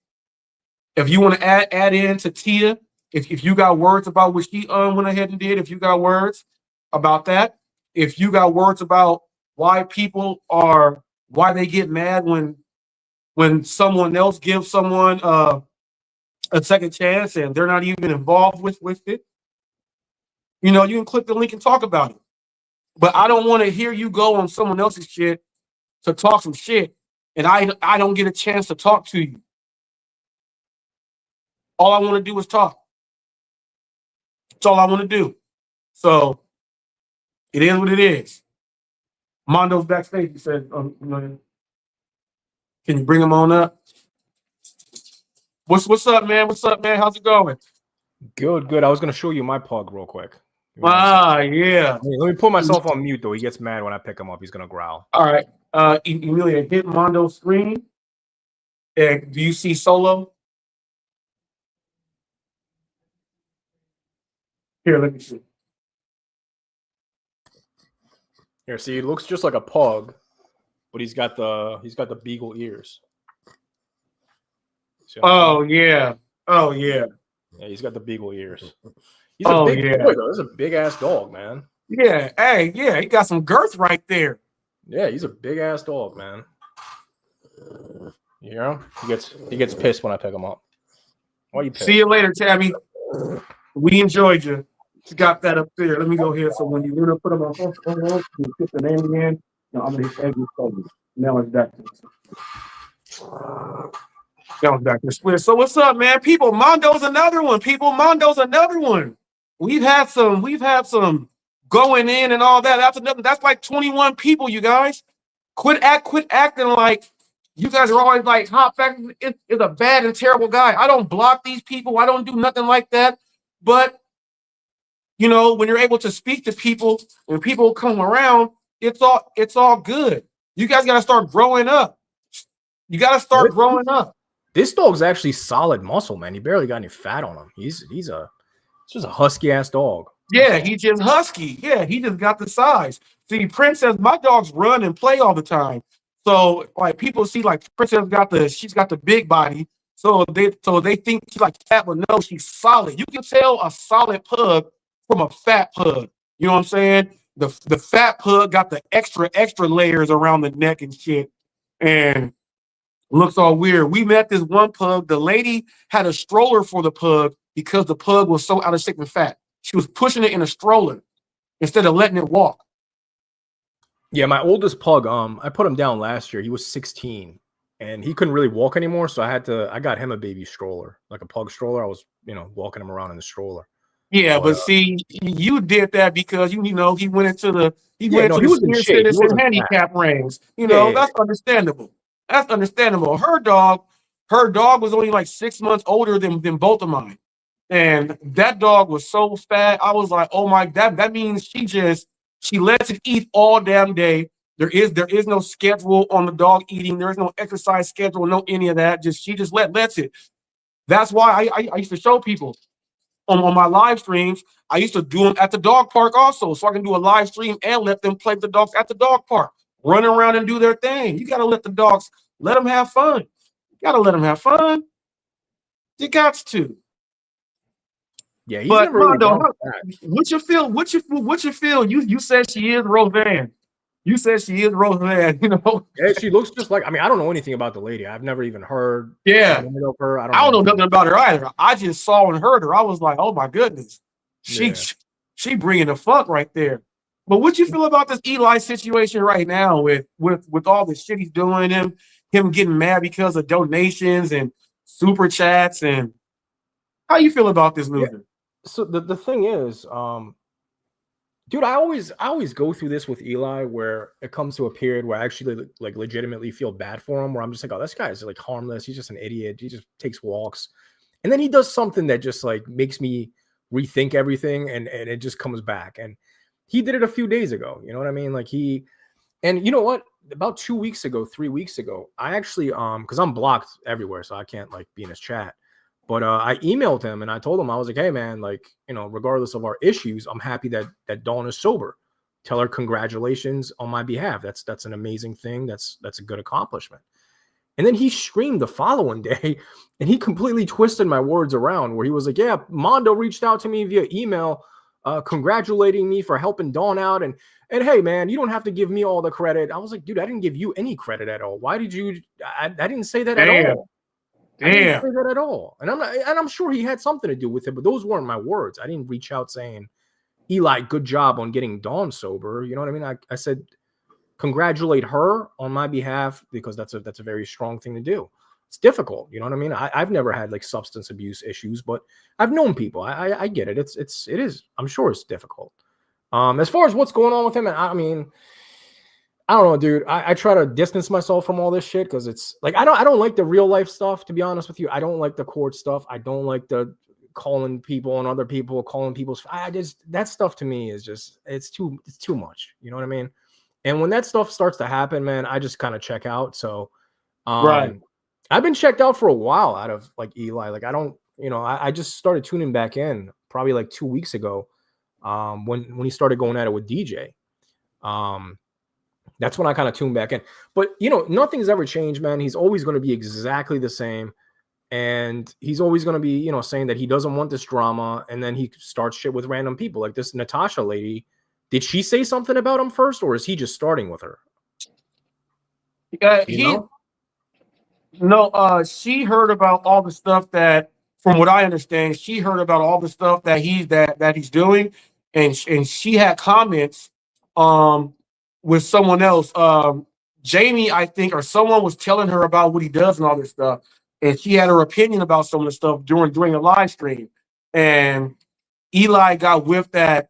if you want to add in to Tia, if you got words about what she went ahead and did, if you got words about that, if you got words about why they get mad when someone else gives someone a second chance and they're not even involved with it, you can click the link and talk about it. But I don't want to hear you go on someone else's shit to talk some shit, and I don't get a chance to talk to you. All I want to do is talk. That's all I want to do. So it is what it is. Mondo's backstage. He said, "Can you bring him on up?" What's up, man? What's up, man? How's it going? Good. I was gonna show you my pug real quick. Yeah. Let me put myself on mute though. He gets mad when I pick him up. He's gonna growl. All right. Emilia, hit Mondo's screen. Do you see Solo? Here, let me see. Here, see, he looks just like a pug, but he's got the beagle ears. Oh yeah. Oh yeah. Yeah, he's got the beagle ears. He's a big boy though. This is a big ass dog, man. Yeah. Hey, yeah, he got some girth right there. Yeah, he's a big ass dog, man. You know, he gets pissed when I pick him up. Why are you pissed? See you later, Tabby. We enjoyed you. You got that up there. Let me go here. So when you want to put them on, you put the name again. No, I'm gonna hit exit. Now it's back. Now it's back to split. So what's up, man? People, Mondo's another one. People, Mondo's another one. We've had some going in and all that. That's another. That's like 21 people, you guys. Quit acting like you guys are always like HotFacts is a bad and terrible guy. I don't block these people. I don't do nothing like that. But you know, when you're able to speak to people, when people come around, it's all good. You guys got to start growing up. You got to start growing up. This dog's actually solid muscle, man. He barely got any fat on him. He's just a husky ass dog. Yeah, he's just husky. Yeah, he just got the size. See, Princess, my dogs run and play all the time. So like people see like Princess she's got the big body. So they think she's like fat, but no, she's solid. You can tell a solid pug from a fat pug. You know what I'm saying? The fat pug got the extra layers around the neck and shit. And looks all weird. We met this one pug. The lady had a stroller for the pug because the pug was so out of shape and fat. She was pushing it in a stroller instead of letting it walk. Yeah, my oldest pug, I put him down last year. He was 16 and he couldn't really walk anymore. So I got him a baby stroller, like a pug stroller. I was, walking him around in the stroller. Yeah, but see, you did that because he went into the senior citizen handicap range. That's understandable. That's understandable. Her dog was only like 6 months older than both of mine. And that dog was so fat. I was like, oh my, that means she lets it eat all damn day. There is no schedule on the dog eating. There is no exercise schedule, no any of that. She just lets it. That's why I used to show people on my live streams. I used to do them at the dog park also, so I can do a live stream and let them play the dogs at the dog park, run around and do their thing. You got to let the dogs, let them have fun. You got to let them have fun. You got to. Yeah, he's but never really Mondo, what you feel? You said she is Roseanne. You said she is Roseanne. Yeah, she looks just like. I mean, I don't know anything about the lady. I've never even heard. Yeah, of her. I don't know nothing about her either. I just saw and heard her. I was like, oh my goodness, she bringing the funk right there. But what you feel about this Eli situation right now with all the shit he's doing, him getting mad because of donations and super chats, and how you feel about this loser? Yeah. So the thing is, dude, I always go through this with Eli where it comes to a period where I actually like legitimately feel bad for him, where I'm just like, oh, this guy is like harmless. He's just an idiot. He just takes walks. And then he does something that just like makes me rethink everything, and it just comes back. And he did it a few days ago. You know what I mean? Like and you know what? About 3 weeks ago, I actually, because I'm blocked everywhere, so I can't like be in his chat. But I emailed him and I told him, I was like, hey, man, like, regardless of our issues, I'm happy that Dawn is sober. Tell her congratulations on my behalf. That's an amazing thing. That's a good accomplishment. And then he streamed the following day and he completely twisted my words around where he was like, yeah, Mondo reached out to me via email congratulating me for helping Dawn out. And hey, man, you don't have to give me all the credit. I was like, dude, I didn't give you any credit at all. Why did you? I didn't say that at all. I didn't say that at all. And I'm sure he had something to do with it, but those weren't my words. I didn't reach out saying, Eli, good job on getting Dawn sober. You know what I mean? I said, congratulate her on my behalf, because that's a very strong thing to do. It's difficult. You know what I mean? I've never had like substance abuse issues, but I've known people. I get it. It is. I'm sure it's difficult. As far as what's going on with him, I mean, I don't know, dude. I try to distance myself from all this shit because it's like I don't like the real life stuff, to be honest with you. I don't like the court stuff. I don't like the calling people and other people, calling people's. That stuff to me is just it's too much. You know what I mean? And when that stuff starts to happen, man, I just kind of check out. So Right. I've been checked out for a while out of like Eli. Like I don't, I just started tuning back in probably like 2 weeks ago. When he started going at it with DJ. That's when I kind of tuned back in. But nothing's ever changed, man. He's always going to be exactly the same. And he's always going to be, saying that he doesn't want this drama. And then he starts shit with random people. Like this Natasha lady. Did she say something about him first, or is he just starting with her? She heard about all the stuff that, from what I understand, she heard about all the stuff that he's doing, and she had comments with someone else, Jamie, I think, or someone was telling her about what he does and all this stuff, and she had her opinion about some of the stuff during a live stream, and Eli got whiffed that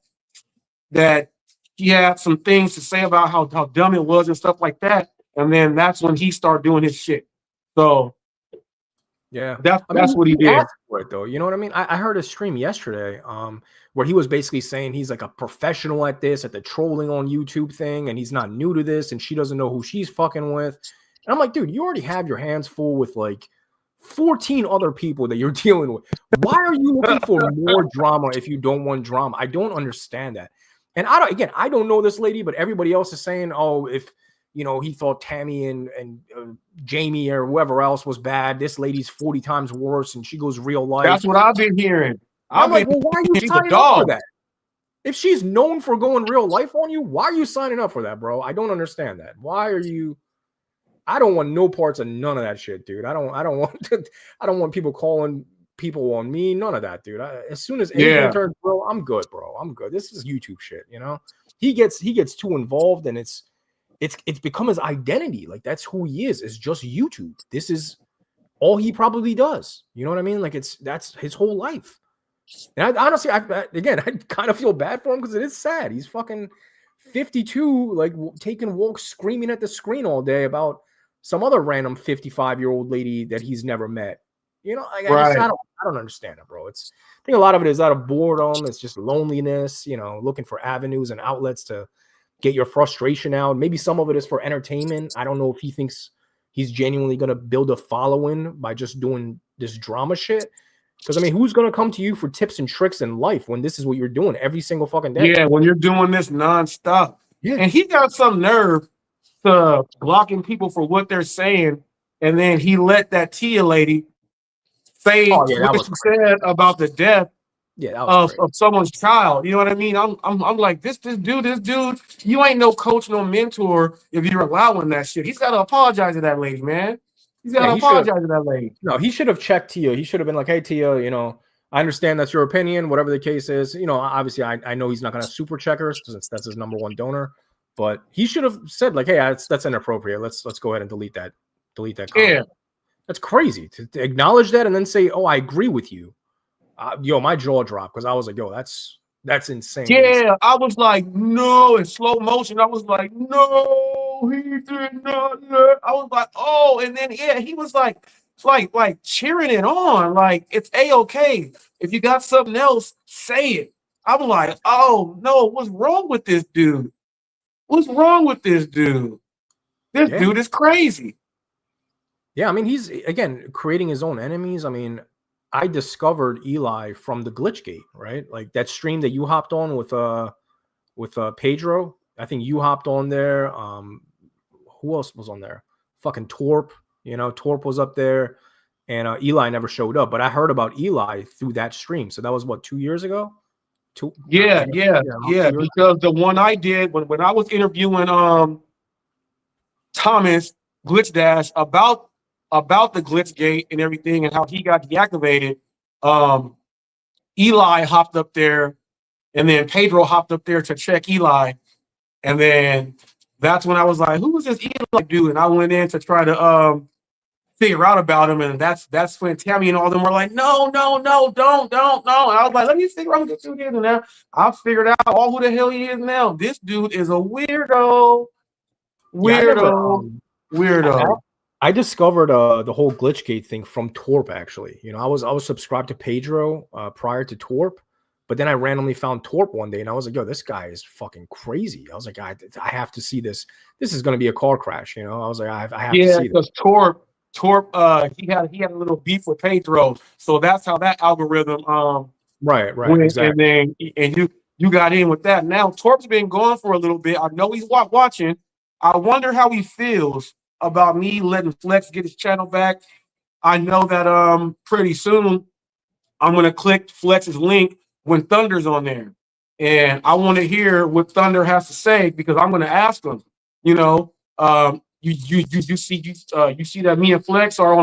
he had some things to say about how dumb it was and stuff like that, and then that's when he started doing his shit. So yeah, that's what he did. Asked for it, though. You know what I mean? I heard a stream yesterday where he was basically saying he's like a professional at this, at the trolling on YouTube thing, and he's not new to this, and she doesn't know who she's fucking with. And I'm like, dude, you already have your hands full with like 14 other people that you're dealing with. Why are you looking for more drama if you don't want drama? I don't understand that. And I don't know this lady, but everybody else is saying, oh, if he thought Tammy and Jamie or whoever else was bad, this lady's 40 times worse, and she goes real life. That's what I've been hearing. I'm like, well, why are you signing up for that? If she's known for going real life on you, why are you signing up for that, bro? I don't understand that. Why are you? I don't want no parts of none of that shit, dude. I don't want people calling people on me. None of that, dude. As soon as anything turns real, I'm good, bro. I'm good. This is YouTube shit, He gets too involved, and it's become his identity. Like that's who he is. It's just YouTube. This is all he probably does. You know what I mean? Like that's his whole life. And honestly, I kind of feel bad for him because it is sad. He's fucking 52, like taking walks, screaming at the screen all day about some other random 55-year-old lady that he's never met. I don't understand it, bro. I think a lot of it is out of boredom. It's just loneliness. Looking for avenues and outlets to get your frustration out. Maybe some of it is for entertainment. I don't know if he thinks he's genuinely going to build a following by just doing this drama shit. Because, I mean, who's going to come to you for tips and tricks in life when this is what you're doing every single fucking day? Yeah, when you're doing this nonstop. Yeah. And he got some nerve to blocking people for what they're saying. And then he let that Tia lady say what she said about the death of someone's child. You know what I mean? I'm like, this dude, you ain't no coach, no mentor if you're allowing that shit. He's got to apologize to that lady, man. He's got to apologize to that lady. No, he should have checked Tia. He should have been like, hey, Tia, I understand that's your opinion, whatever the case is. Obviously, I know he's not going to super check her since that's his number one donor. But he should have said, like, hey, that's inappropriate. Let's go ahead and delete that comment. Yeah. That's crazy to acknowledge that and then say, oh, I agree with you. My jaw dropped because I was like, yo, that's insane. Yeah, I was like, no, in slow motion. I was like, no, he did not. I was like, oh, and then he was like cheering it on, like it's a-okay. If you got something else, say it. I'm like, oh no, what's wrong with this dude? What's wrong with this dude? This dude is crazy. Yeah, I mean, he's again creating his own enemies. I mean, I discovered Eli from the Glitchgate, right? Like that stream that you hopped on with Pedro. I think you hopped on there. Who else was on there? Fucking Torp. Torp was up there, and Eli never showed up. But I heard about Eli through that stream. So that was what, 2 years ago? Yeah. Because the one I did when I was interviewing Thomas Glitch Dash about the Glitchgate and everything and how he got deactivated, Eli hopped up there And then Pedro hopped up there to check Eli. And then that's when I was like, who was this Eli dude? And I went in to try to figure out about him. And that's when Tammy and all them were like, no, don't. And I was like, let me figure out who this dude is. And now I figured out all who the hell he is now. This dude is a weirdo. Weirdo. I discovered the whole Glitchgate thing from Torp, actually. You know, I was subscribed to Pedro prior to Torp, but then I randomly found Torp one day and I was like, yo, this guy is fucking crazy. I was like, I have to see this. This is going to be a car crash, you know? I was like, I have to see this. Yeah, because Torp, he had a little beef with Pedro. So that's how that algorithm right, went, exactly. And then you got in with that. Now Torp's been gone for a little bit. I know he's watching. I wonder how he feels about me letting Flex get his channel back. I know that pretty soon I'm gonna click Flex's link when Thunder's on there, and I want to hear what Thunder has to say because I'm gonna ask him. You know, you see that me and Flex are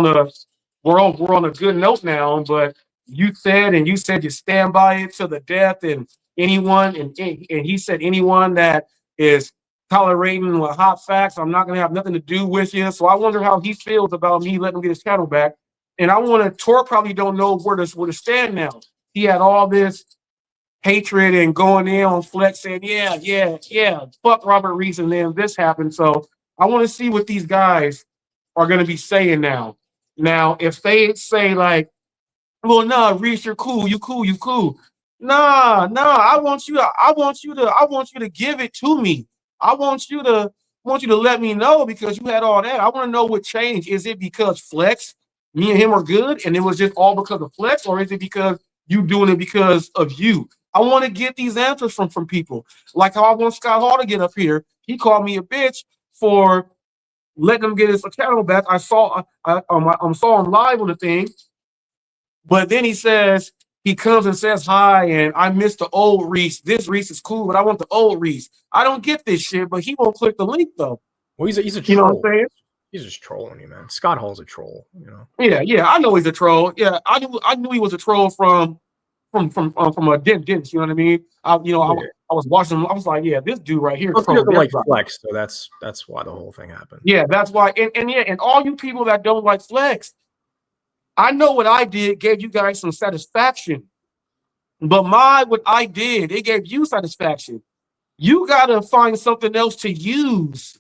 we're on a good note now, but you said you stand by it to the death, and he said anyone that is tolerating with hot facts, I'm not gonna have nothing to do with you. So I wonder how he feels about me letting him get his channel back. And I want to. Tor probably don't know where to stand now. He had all this hatred and going in on Flex saying, yeah, fuck Robert Reese, and then this happened. So I want to see what these guys are going to be saying now. Now, if they say like, well, nah, Reese, you're cool, you cool. Nah, I want you to give it to me. I want you to let me know because you had all that. I want to know what changed. Is it because Flex, me and him are good, and it was just all because of Flex, or is it because you doing it because of you? I want to get these answers from people. Like how I want Scott Hall to get up here. He called me a bitch for letting him get his channel back. I saw him live on the thing, but then he comes and says hi, and I miss the old Reese. This Reese is cool, but I want the old Reese. I don't get this shit, but he won't click the link though. Well, he's a troll. You know what I'm saying? He's just trolling you, man. Scott Hall's a troll, you know. Yeah, I know he's a troll. Yeah, I knew he was a troll from a dent. You know what I mean? I was watching him. I was like, yeah, this dude right here. He doesn't like Flex, so that's why the whole thing happened. Yeah, that's why. And all you people that don't like Flex, I know what I did gave you guys some satisfaction, but what I did, it gave you satisfaction. You gotta find something else to use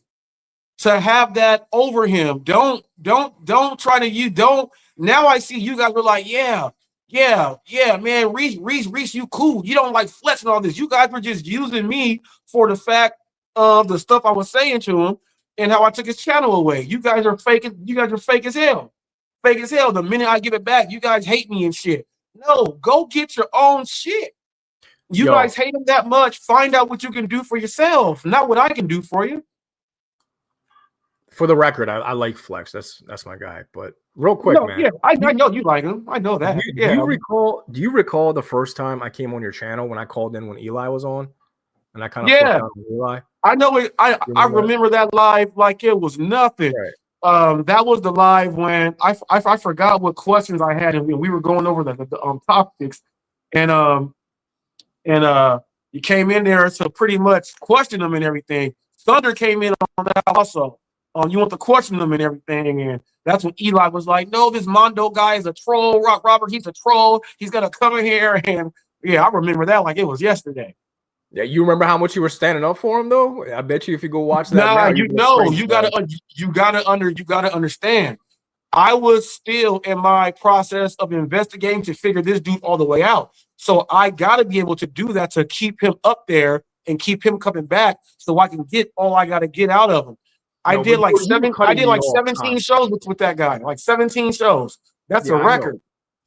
to have that over him. Don't try to don't. Now I see you guys were like, yeah, man, Reese, you cool. You don't like Flex and all this. You guys were just using me for the fact of the stuff I was saying to him and how I took his channel away. You guys are fake as hell. Fake as hell. The minute I give it back, you guys hate me and shit. No, go get your own shit. You guys hate him that much. Find out what you can do for yourself, not what I can do for you. For the record, I like Flex. That's my guy. But real quick, man. Yeah, I know you like him. I know that. Do you recall the first time I came on your channel when I called in when Eli was on? And I kind of flipped out on Eli? I know it. I remember that live like it was nothing. Right. That was the live when I forgot what questions I had, and we were going over the topics, and you came in there to pretty much question them and everything. Thunder came in on that also. You want to question them and everything, and that's when Eli was like, "No, this Mondo guy is a troll. Robert, he's a troll. He's gonna come in here." And yeah, I remember that like it was yesterday. Yeah, you remember how much you were standing up for him, though? I bet you if you go watch that, now, you gotta understand. I was still in my process of investigating to figure this dude all the way out. So I gotta be able to do that to keep him up there and keep him coming back, so I can get all I gotta get out of him. I did like 17 shows with that guy, like 17 shows. That's a record.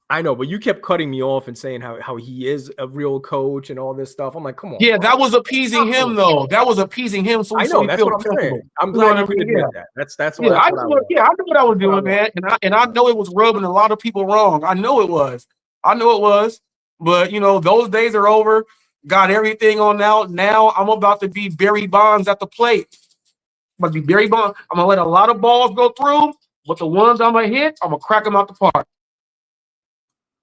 I know, but you kept cutting me off and saying how he is a real coach and all this stuff. I'm like, come on. Yeah, that was appeasing him, though. That was appeasing him. So I know, that's what I'm saying. I'm glad you could admit that. That's what I knew what I was doing, man. And I know it was rubbing a lot of people wrong. I know it was. But, those days are over. Got everything on now. Now I'm about to be Barry Bonds at the plate. I'm going to let a lot of balls go through, but the ones I'm going to hit, I'm going to crack them out the park.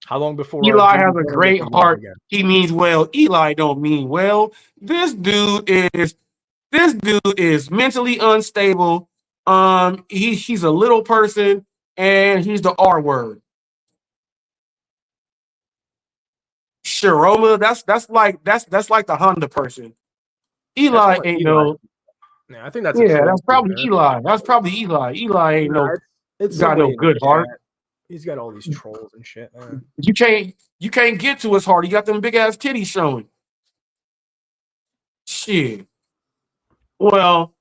How long before Eli Jimmy has a Butler gets great the job heart. again? He means well. Eli don't mean well. This dude is mentally unstable. He's a little person, and he's the R word. Sharoma, that's like the Honda person. That's Eli more ain't Eli. no. Yeah, I think that's a Yeah, troll that's too, probably man. Eli. That's probably Eli. Eli ain't Nah, no it's got no somebody in the good heart. chat. He's got all these trolls and shit, man. You can't get to his heart. He got them big ass titties showing. Shit. Well,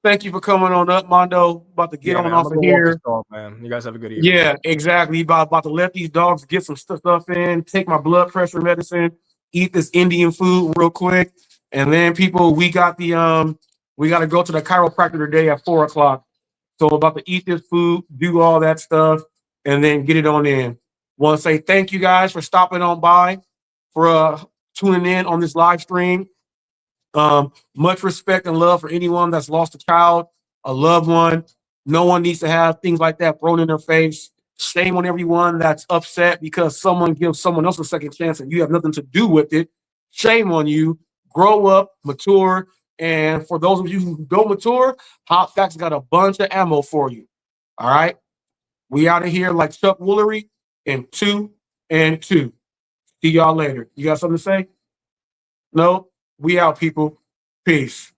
thank you for coming on up, Mondo. About to get Yeah, on man. I'm off gonna of go walk this here. dog, man. You guys have a good evening. Yeah, exactly. About to let these dogs get some stuff in, take my blood pressure medicine, eat this Indian food real quick. And then people, we got to go to the chiropractor today at 4 o'clock. So I'm about to eat this food, do all that stuff, and then get it on in. Want to say thank you guys for stopping on by, for tuning in on this live stream. Much respect and love for anyone that's lost a child, a loved one. No one needs to have things like that thrown in their face. Shame on everyone that's upset because someone gives someone else a second chance and you have nothing to do with it. Shame on you. Grow up, mature. And for those of you who don't mature, Hot Facts got a bunch of ammo for you. All right. We out of here like Chuck Woolery in 2 and 2. See y'all later. You got something to say? No? We out, people. Peace.